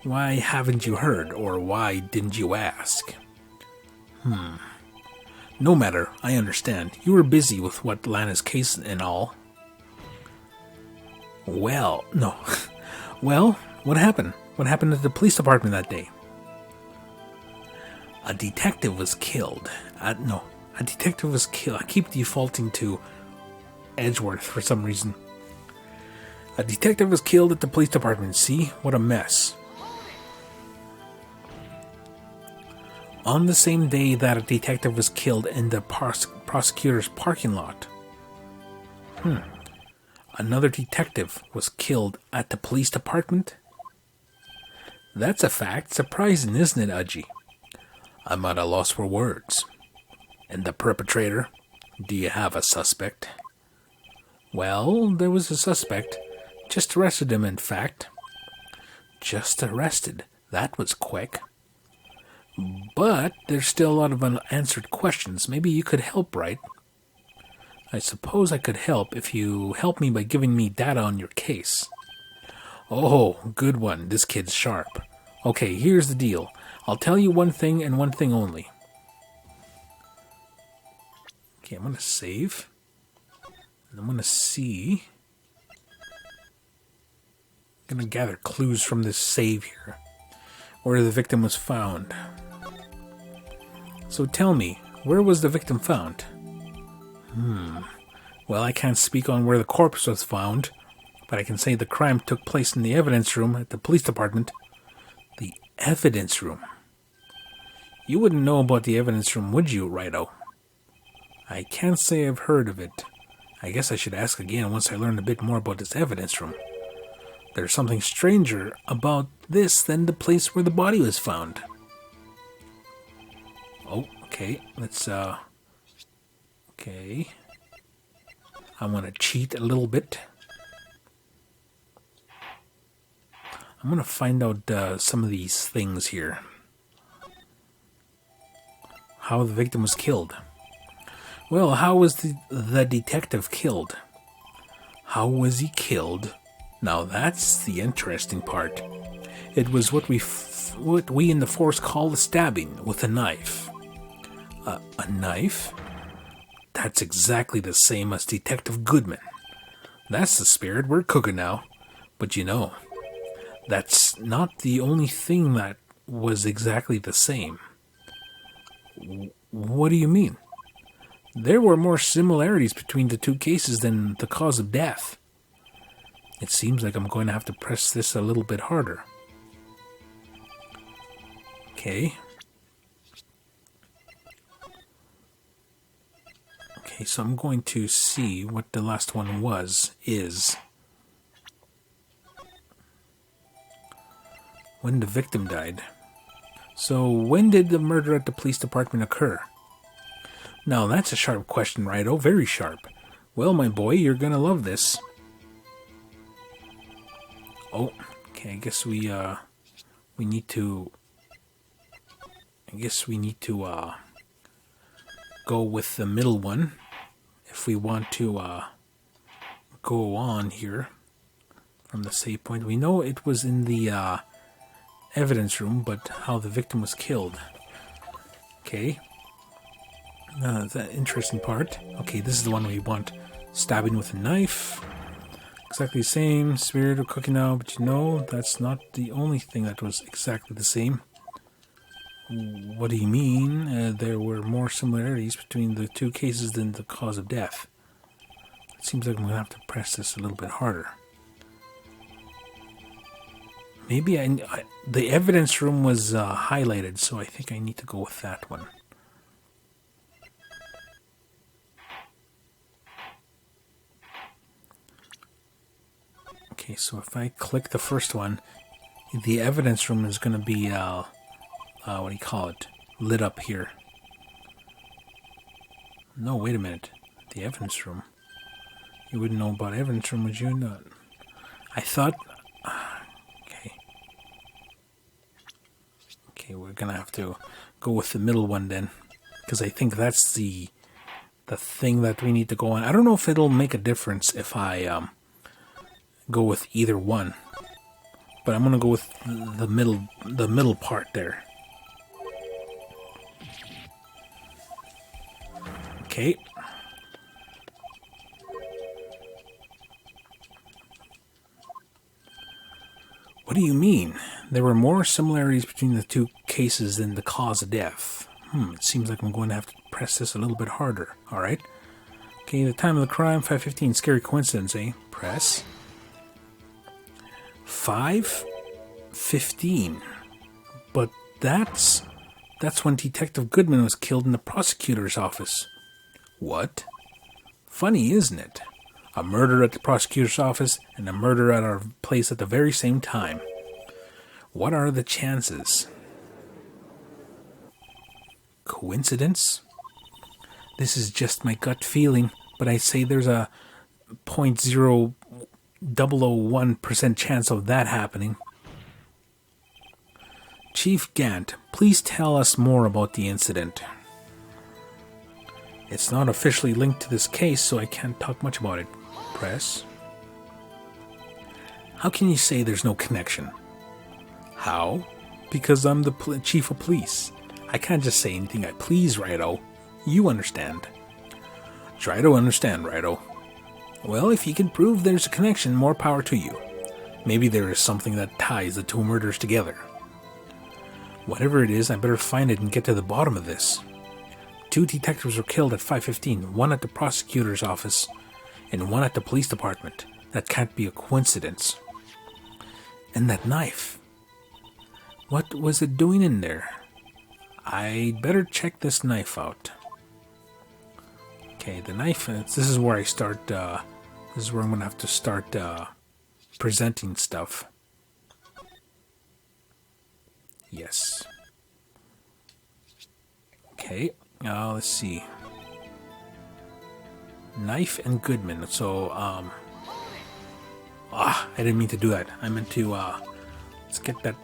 Why haven't you heard, or why didn't you ask? No matter, I understand. You were busy with what Lana's case and all. Well, no. Well, what happened? What happened at the police department that day? A detective was killed. A detective was killed. I keep defaulting to Edgeworth for some reason. A detective was killed at the police department. See? What a mess. On the same day that a detective was killed in the prosecutor's parking lot. Another detective was killed at the police department? That's a fact. Surprising, isn't it, Udgy? I'm at a loss for words. And the perpetrator? Do you have a suspect? Well, there was a suspect. Just arrested him, in fact. Just arrested? That was quick. But there's still a lot of unanswered questions. Maybe you could help, Wright? I suppose I could help if you help me by giving me data on your case. Oh, good one. This kid's sharp. Okay, here's the deal. I'll tell you one thing and one thing only. Okay, I'm going to save. And I'm going to see. gonna gather clues from this save here. Where the victim was found. So tell me, where was the victim found? Well, I can't speak on where the corpse was found, but I can say the crime took place in the evidence room at the police department. The evidence room? You wouldn't know about the evidence room, would you, Wright-o? I can't say I've heard of it. I guess I should ask again once I learn a bit more about this evidence room. There's something stranger about this than the place where the body was found. Oh, okay. Let's, okay. I'm going to cheat a little bit. I'm going to find out some of these things here. How the victim was killed. Well, how was the detective killed? How was he killed? Now that's the interesting part. It was what we in the force call a stabbing with a knife. A knife? That's exactly the same as Detective Goodman. That's the spirit, we're cooking now. But you know, that's not the only thing that was exactly the same. What do you mean? There were more similarities between the two cases than the cause of death. It seems like I'm going to have to press this a little bit harder. Okay. Okay, so I'm going to see what the last one is. When the victim died. So, when did the murder at the police department occur? Now, that's a sharp question, Wright-o. Very sharp. Well, my boy, you're gonna love this. Oh, okay, I guess we need to go with the middle one if we want to go on here from the save point. We know it was in the evidence room, but how the victim was killed. Okay. The interesting part. Okay, this is the one we want. Stabbing with a knife. Exactly the same. Spirit of cooking now, but you know, that's not the only thing that was exactly the same. What do you mean? There were more similarities between the two cases than the cause of death. It seems like I'm going to have to press this a little bit harder. Maybe the evidence room was highlighted, so I think I need to go with that one. Okay, so if I click the first one, the evidence room is going to be, what do you call it, lit up here. No, wait a minute. The evidence room. You wouldn't know about evidence room, would you? No. I thought... Okay. Okay, we're going to have to go with the middle one then. Because I think that's the thing that we need to go on. I don't know if it'll make a difference if I... go with either one, but I'm gonna go with the middle part there. Okay. What do you mean? There were more similarities between the two cases than the cause of death. It seems like I'm going to have to press this a little bit harder. All right. Okay, the time of the crime, 5:15. Scary coincidence, eh? Press. 5:15. But that's when Detective Goodman was killed in the prosecutor's office. What? Funny, isn't it? A murder at the prosecutor's office and a murder at our place at the very same time. What are the chances? Coincidence? This is just my gut feeling, but I say there's a 0.0001% chance of that happening. Chief Gant, please tell us more about the incident. It's not officially linked to this case, so I can't talk much about it. Press. How can you say there's no connection? How? Because I'm the chief of police. I can't just say anything I please, Wright-o. You understand. Try to understand, Wright-o. Well, if you can prove there's a connection, more power to you. Maybe there is something that ties the two murders together. Whatever it is, I better find it and get to the bottom of this. 2 detectives were killed at 5:15, one at the prosecutor's office and one at the police department. That can't be a coincidence. And that knife. What was it doing in there? I'd better check this knife out. Okay, the knife, this is where I start, this is where I'm going to have to start presenting stuff. Yes. Okay, let's see. Knife and Goodman. So, I didn't mean to do that. I meant to, let's get that,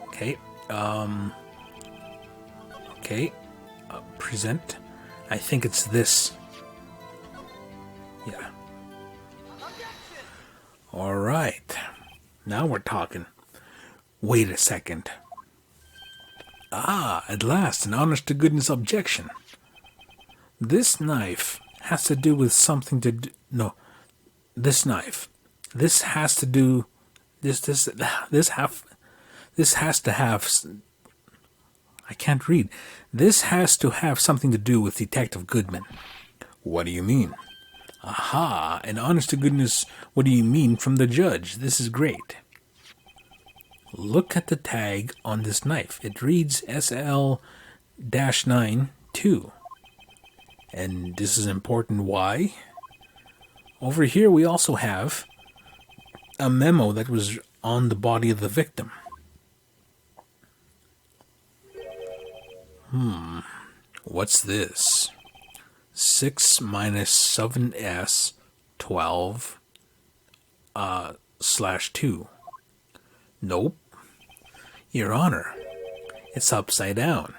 okay, okay, present. I think it's this. Yeah. Alright. Now we're talking. Wait a second. At last, an honest-to-goodness objection. This knife has to do with something to do... No. This knife. This has to do... This has to have... I can't read. This has to have something to do with Detective Goodman. What do you mean? Aha, an honest-to-goodness, what do you mean from the judge? This is great. Look at the tag on this knife. It reads SL-9 2. And this is important. Why? Over here we also have a memo that was on the body of the victim. What's this? 6 minus 7s 12 /2. Nope. Your Honor, it's upside down.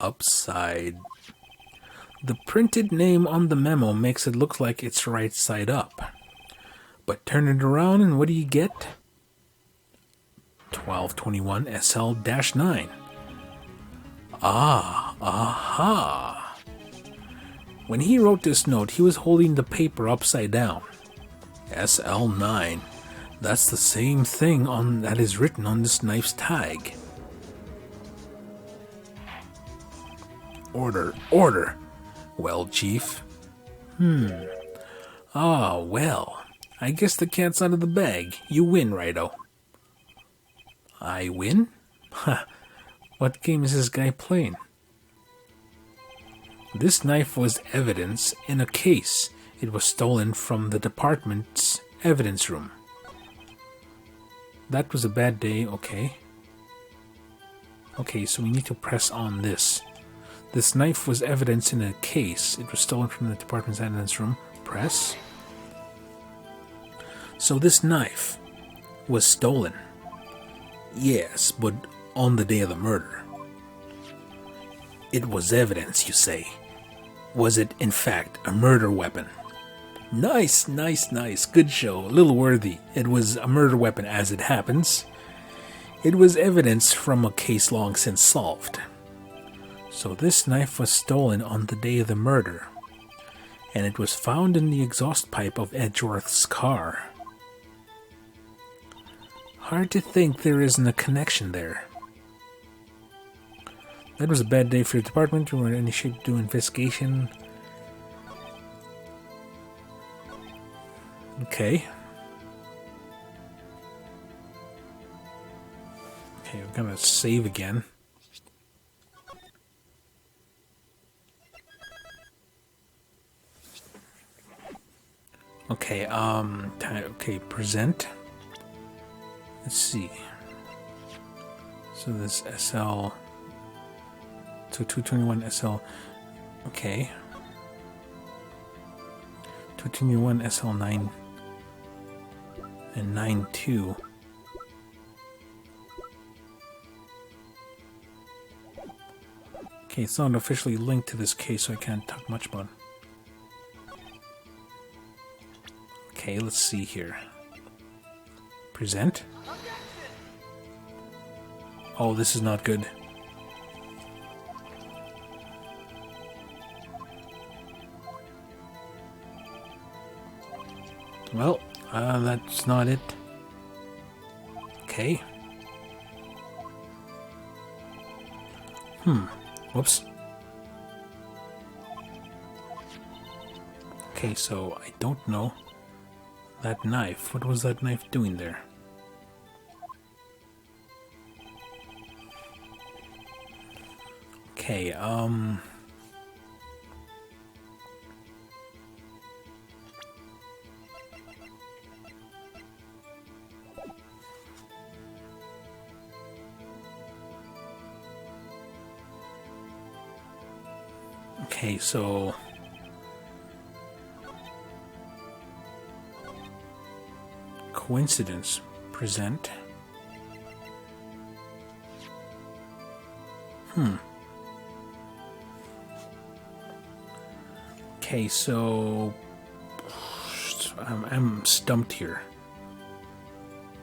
Upside. The printed name on the memo makes it look like it's right side up. But turn it around and what do you get? 1221 SL-9. Aha. When he wrote this note, he was holding the paper upside down. SL-9. That's the same thing that is written on this knife's tag. Order. Well, Chief. Well. I guess the cat's out of the bag. You win, Righto. I win? What game is this guy playing? This knife was evidence in a case. It was stolen from the department's evidence room. That was a bad day, okay. Okay, so we need to press on this. This knife was evidence in a case. It was stolen from the department's evidence room. Press. So this knife was stolen. Yes, but on the day of the murder. It was evidence, you say. Was it, in fact, a murder weapon? Nice. Good show. A little worthy. It was a murder weapon as it happens. It was evidence from a case long since solved. So this knife was stolen on the day of the murder. And it was found in the exhaust pipe of Edgeworth's car. Hard to think there isn't a connection there. That was a bad day for your department. You were in any shape to do investigation. Okay. Okay, I'm gonna save again. Okay, okay, present. Let's see. So this SL, so 221 SL, okay. 221 SL9 and 92. Okay, it's not officially linked to this case, so I can't talk much about it. Okay, let's see here. Present. Oh, this is not good. Well, that's not it. Okay. Whoops. Okay, so I don't know. That knife. What was that knife doing there? Okay, okay, so coincidence present. Okay, so I'm stumped here.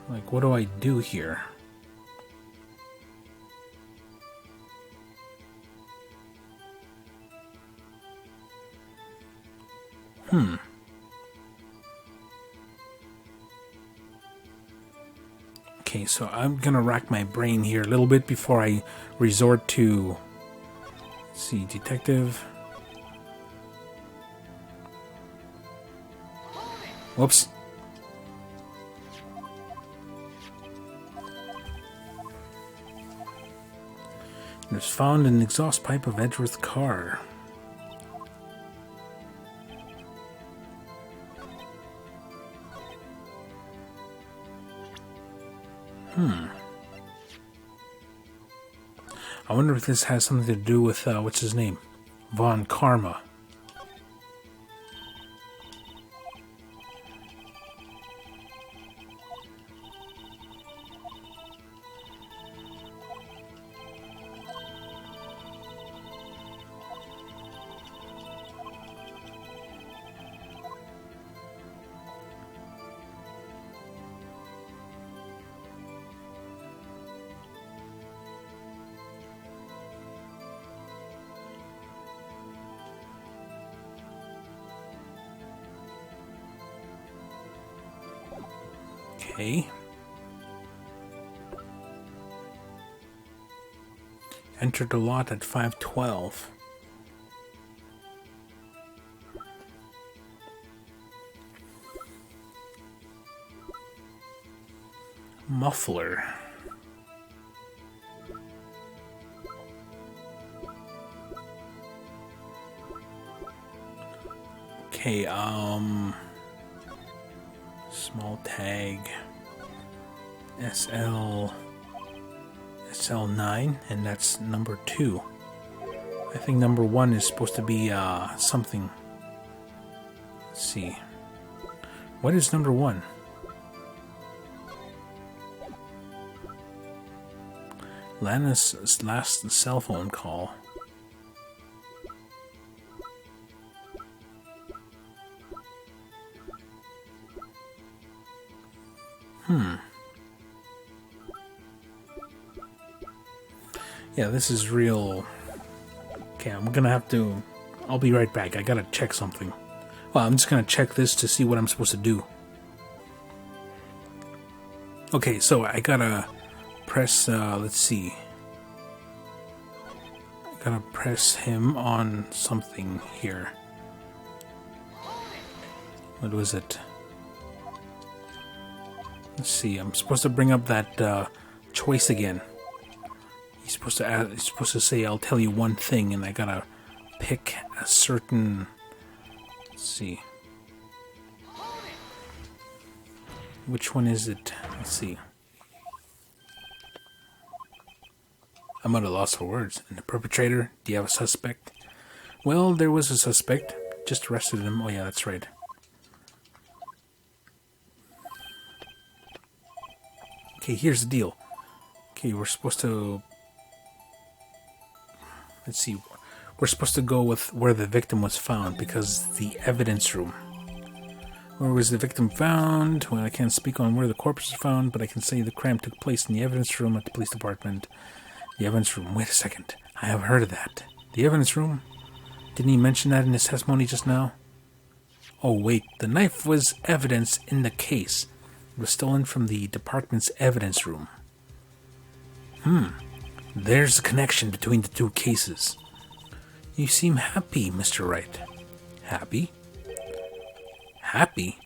Like, what do I do here? Okay, so I'm gonna rack my brain here a little bit before I resort to, let's see, detective. Whoops. It was found in the exhaust pipe of Edgeworth's car. I wonder if this has something to do with, what's his name? Von Karma. Okay. Entered the lot at 5:12. Muffler. Okay, small tag SL9, and that's number 2. I think number 1 is supposed to be something. Let's see. What is number 1? Lana's last cell phone call. Yeah, this is real. Okay, I'm gonna have to. I'll be right back. I gotta check something. Well, I'm just gonna check this to see what I'm supposed to do. Okay, so I gotta press. Let's see. I gotta press him on something here. What was it? Let's see. I'm supposed to bring up that choice again. He's supposed to add, he's supposed to say, "I'll tell you one thing," and I gotta pick a certain. Let's see. Which one is it? Let's see. I'm at a loss for words. And the perpetrator? Do you have a suspect? Well, there was a suspect. Just arrested him. Oh yeah, that's right. Okay, here's the deal. Okay, we're supposed to. Let's see. We're supposed to go with where the victim was found because the evidence room. Where was the victim found? Well, I can't speak on where the corpse was found, but I can say the crime took place in the evidence room at the police department. The evidence room. Wait a second. I have heard of that. The evidence room? Didn't he mention that in his testimony just now? Oh wait, the knife was evidence in the case. It was stolen from the department's evidence room. There's a connection between the two cases. You seem happy, Mr. Wright. Happy? Happy?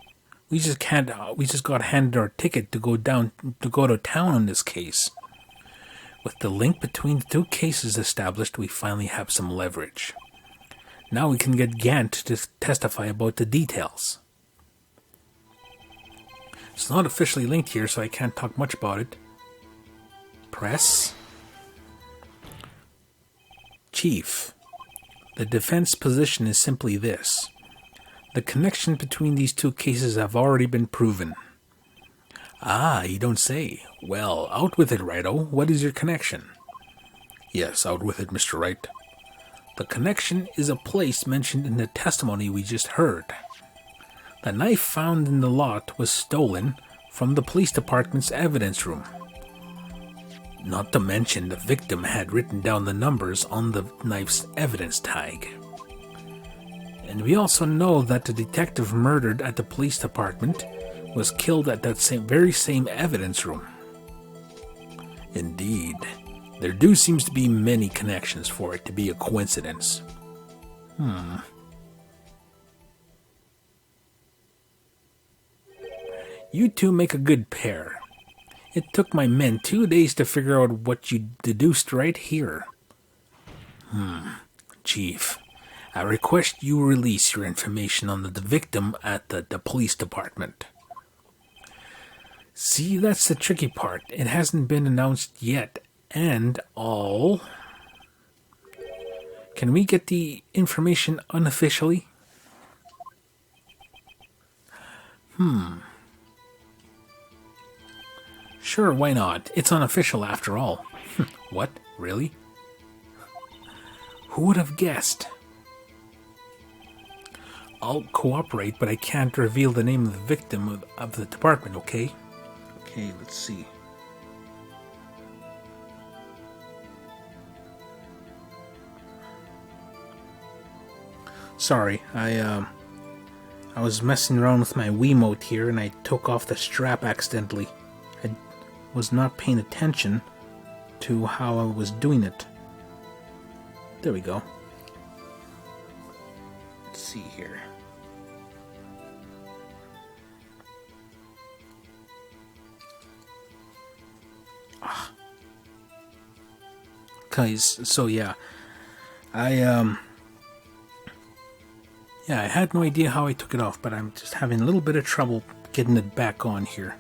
We just got handed our ticket to go to town on this case. With the link between the two cases established, we finally have some leverage. Now we can get Gant to testify about the details. It's not officially linked here, so I can't talk much about it. Press. Chief, the defense position is simply this. The connection between these two cases have already been proven. Ah, you don't say. Well, out with it, Righto. What is your connection? Yes, out with it, Mr. Wright. The connection is a place mentioned in the testimony we just heard. The knife found in the lot was stolen from the police department's evidence room. Not to mention the victim had written down the numbers on the knife's evidence tag. And we also know that the detective murdered at the police department was killed at that very same evidence room. Indeed, there do seems to be many connections for it to be a coincidence. You two make a good pair. It took my men 2 days to figure out what you deduced right here. Chief, I request you release your information on the victim at the police department. See, that's the tricky part. It hasn't been announced yet, and all. Can we get the information unofficially? Sure, why not? It's unofficial after all. What? Really? Who would have guessed? I'll cooperate, but I can't reveal the name of the victim of the department, okay? Okay, let's see. Sorry, I was messing around with my Wiimote here and I took off the strap accidentally. I was not paying attention to how I was doing it. There we go. Let's see here. Guys, so yeah, I had no idea how I took it off, but I'm just having a little bit of trouble getting it back on here.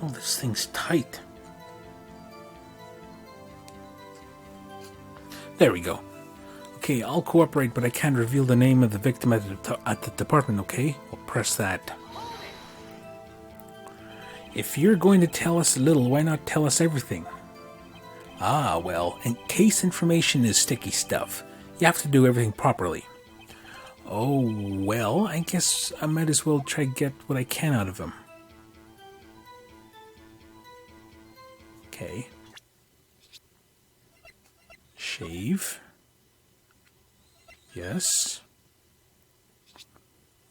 Oh, this thing's tight. There we go. Okay, I'll cooperate, but I can't reveal the name of the victim at the department, okay? I'll press that. If you're going to tell us a little, why not tell us everything? Ah, well, and case information is sticky stuff. You have to do everything properly. Oh, well, I guess I might as well try to get what I can out of him. Okay. Shave. Yes.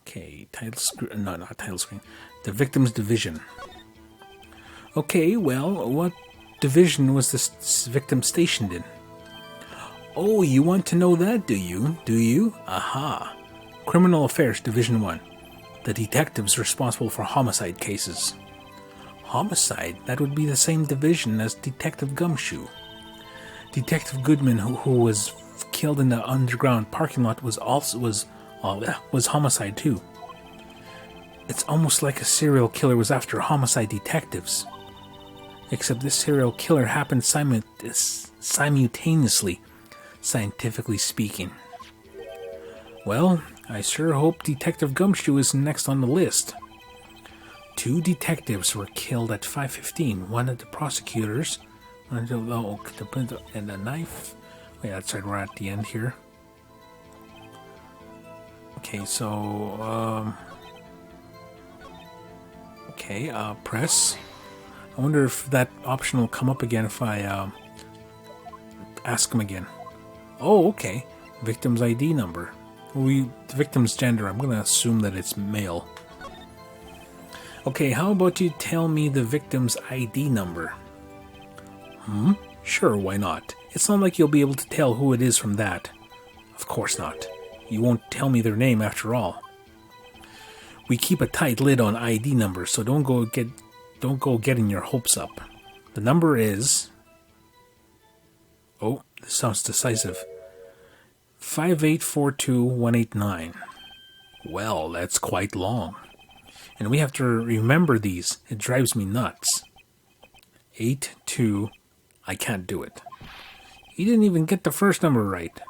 Okay, title screen. No, not title screen. The victim's division. Okay, well, what division was this victim stationed in? Oh, you want to know that, do you? Do you? Aha. Criminal Affairs Division 1. The detectives responsible for homicide cases. Homicide? That would be the same division as Detective Gumshoe. Detective Goodman, who was killed in the underground parking lot, was homicide too. It's almost like a serial killer was after homicide detectives. Except this serial killer happened simultaneously, scientifically speaking. Well, I sure hope Detective Gumshoe is next on the list. 2 detectives were killed at 5:15. One of the prosecutors, and a knife. Wait, that's right. We're at the end here. Okay, so press. I wonder if that option will come up again if I ask him again. Oh, okay. Victim's ID number. The victim's gender, I'm going to assume that it's male. Okay, how about you tell me the victim's ID number? Sure, why not? It's not like you'll be able to tell who it is from that. Of course not. You won't tell me their name after all. We keep a tight lid on ID numbers, so don't go getting your hopes up. The number is... Oh, this sounds decisive. 5842189. Well, that's quite long. And we have to remember these. It drives me nuts. 82... I can't do it. You didn't even get the first number right.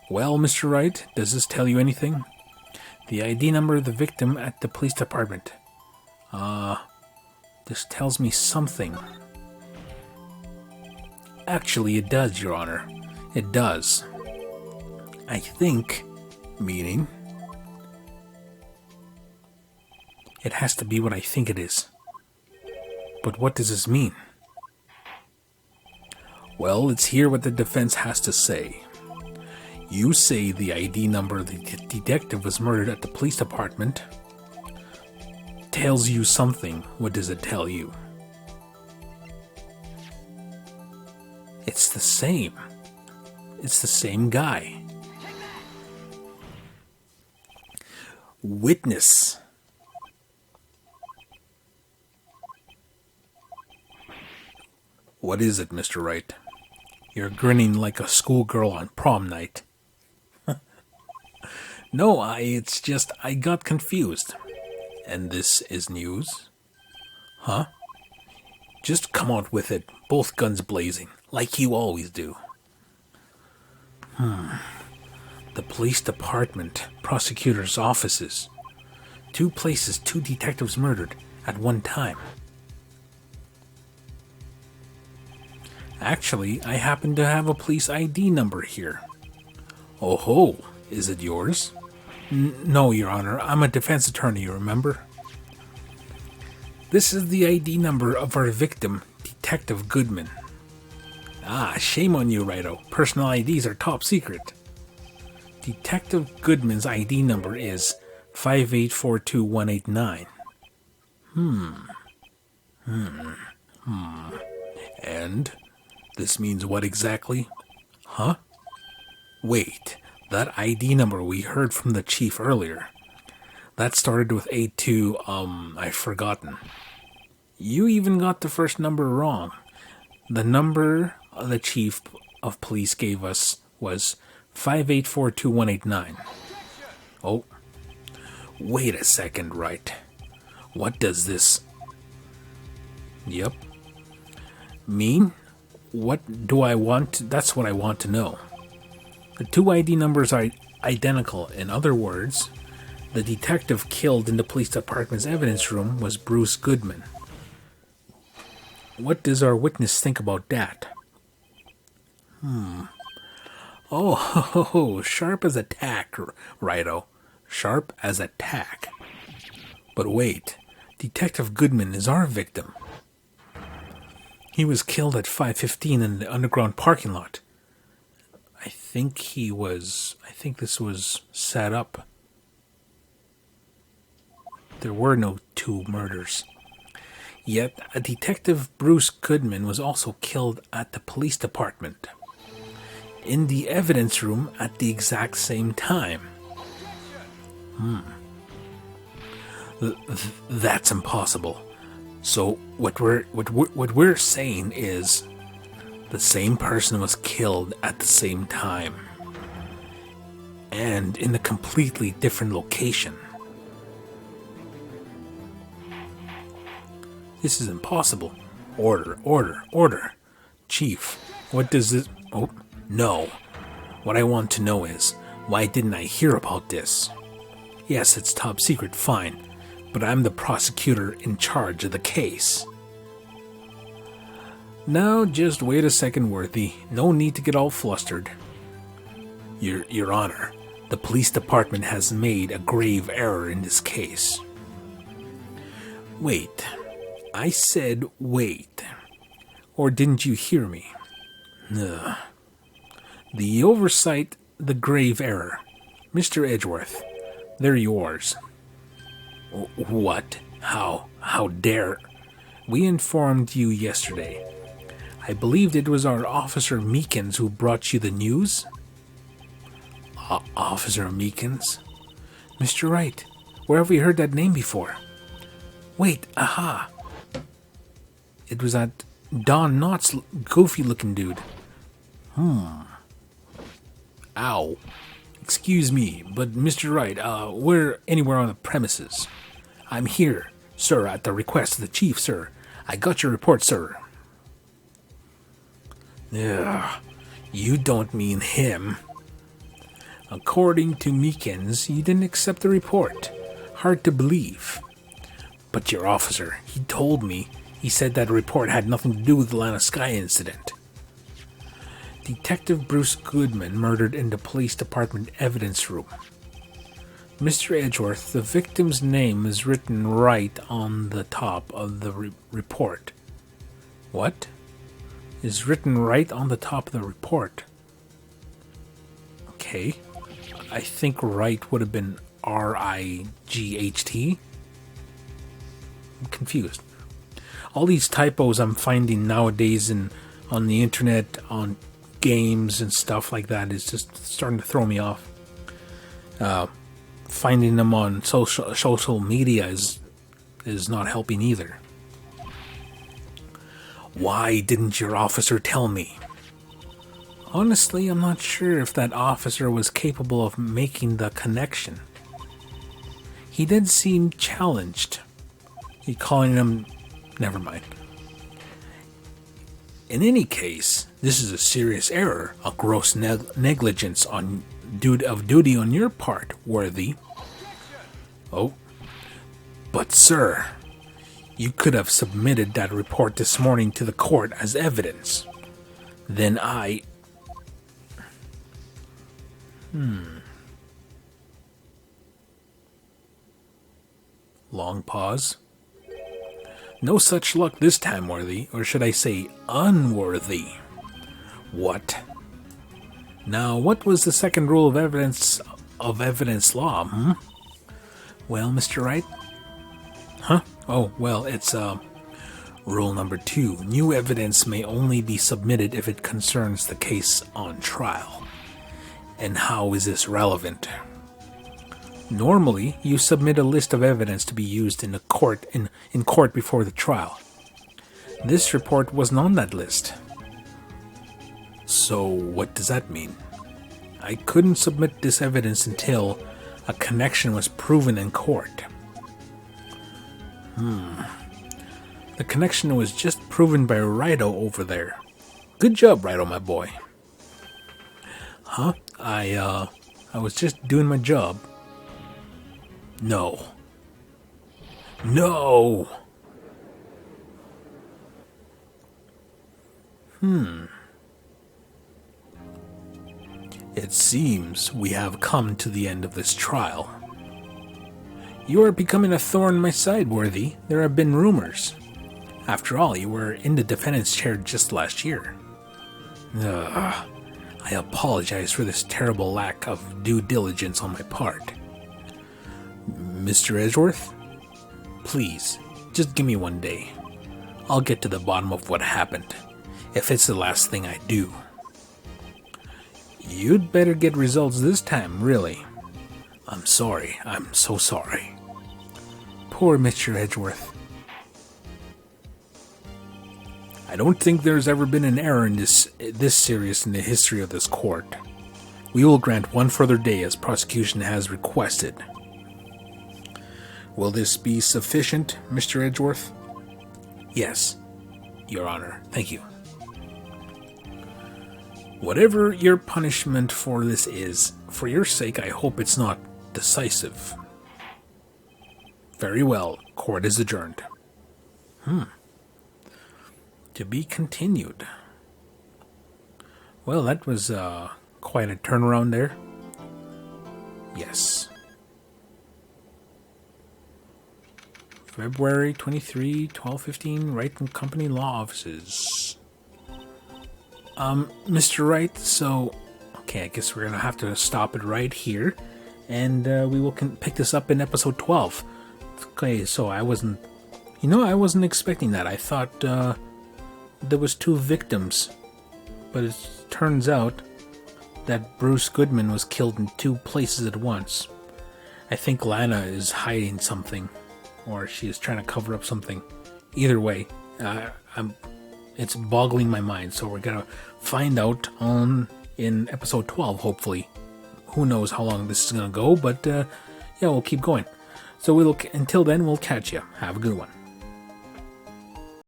Well, Mr. Wright, does this tell you anything? The ID number of the victim at the police department. This tells me something. Actually, it does, Your Honor. It does. I think, meaning, it has to be what I think it is. But what does this mean? Well, let's hear what the defense has to say. You say the ID number of the detective was murdered at the police department. Tells you something. What does it tell you? It's the same. It's the same guy. Witness. What is it, Mr. Wright? You're grinning like a schoolgirl on prom night. No, it's just I got confused. And this is news? Huh? Just come out with it, both guns blazing, like you always do. The police department, prosecutor's offices. 2 places, 2 detectives murdered at one time. Actually, I happen to have a police ID number here. Oh ho, is it yours? No, Your Honor, I'm a defense attorney, remember? This is the ID number of our victim, Detective Goodman. Ah, shame on you, Righto. Personal IDs are top secret. Detective Goodman's ID number is 5842189. And this means what exactly? Huh? Wait, that ID number we heard from the chief earlier. That started with 82, I've forgotten. You even got the first number wrong. The number the chief of police gave us was 5842189. Oh, wait a second, Wright. What does this... Yep. Mean? What do I want? That's what I want to know. The 2 ID numbers are identical. In other words, the detective killed in the police department's evidence room was Bruce Goodman. What does our witness think about that? Oh, sharp as a tack, Righto. Sharp as a tack. But wait, Detective Goodman is our victim. He was killed at 5:15 in the underground parking lot. I think this was set up. There were no 2 murders. Yet, a Detective Bruce Goodman was also killed at the police department, in the evidence room at the exact same time. That's impossible. So what we're saying is the same person was killed at the same time and in a completely different location. This is impossible. Order. Chief, what does this... Oh, no. What I want to know is, why didn't I hear about this? Yes, it's top secret, fine. But I'm the prosecutor in charge of the case. Now, just wait a second, Worthy. No need to get all flustered. Your Honor, the police department has made a grave error in this case. Wait. I said wait. Or didn't you hear me? Ugh. The oversight, the grave error. Mr. Edgeworth, they're yours. What? How? How dare? We informed you yesterday. I believed it was our Officer Meekins who brought you the news. Officer Meekins? Mr. Wright, where have we heard that name before? Wait, aha! It was that Don Knotts goofy-looking dude. Ow. Excuse me, but Mr. Wright, we're anywhere on the premises. I'm here, sir, at the request of the chief, sir. I got your report, sir. Ugh, you don't mean him. According to Meekins, you didn't accept the report. Hard to believe. But your officer, he told me, he said that report had nothing to do with the Lana Sky incident. Detective Bruce Goodman murdered in the police department evidence room. Mr. Edgeworth, the victim's name is written right on the top of the report. What? Is written right on the top of the report. Okay. I think Wright would have been R-I-G-H-T. I'm confused. All these typos I'm finding nowadays on the internet, on games and stuff like that is just starting to throw me off. Finding them on social media is not helping either. Why didn't your officer tell me? Honestly, I'm not sure if that officer was capable of making the connection. He did seem challenged. He calling him... Never mind. In any case, this is a serious error, a gross negligence of duty on your part, Worthy. Oh, but sir, you could have submitted that report this morning to the court as evidence. Then Long pause. No such luck this time, Worthy, or should I say unworthy. What? Now, what was the second rule of evidence law, Well, Mr. Wright? Huh? Oh, well, it's, rule number 2. New evidence may only be submitted if it concerns the case on trial. And how is this relevant? Normally, you submit a list of evidence to be used in court before the trial. This report wasn't on that list. So, what does that mean? I couldn't submit this evidence until a connection was proven in court. The connection was just proven by Righto over there. Good job, Righto, my boy. Huh? I was just doing my job. No. No! It seems we have come to the end of this trial. You are becoming a thorn in my side, Worthy. There have been rumors. After all, you were in the defendant's chair just last year. I apologize for this terrible lack of due diligence on my part. Mr. Edgeworth, please, just give me one day. I'll get to the bottom of what happened, if it's the last thing I do. You'd better get results this time, really. I'm sorry. I'm so sorry. Poor Mr. Edgeworth. I don't think there's ever been an error in this serious in the history of this court. We will grant one further day as prosecution has requested. Will this be sufficient, Mr. Edgeworth? Yes, Your Honor. Thank you. Whatever your punishment for this is, for your sake, I hope it's not decisive. Very well. Court is adjourned. To be continued. Well, that was quite a turnaround there. Yes. February 23, 1215, Wright & Company Law Offices. Mr. Wright, so Okay, I guess we're gonna have to stop it right here, and we will pick this up in episode 12. Okay, so I wasn't expecting that. I thought there was 2 victims, but it turns out that Bruce Goodman was killed in 2 places at once. I think Lana is hiding something, or she is trying to cover up something. Either way, it's boggling my mind. So we're gonna find out in episode 12, hopefully. Who knows how long this is gonna go, but yeah, we'll keep going. So until then, we'll catch you. Have a good one.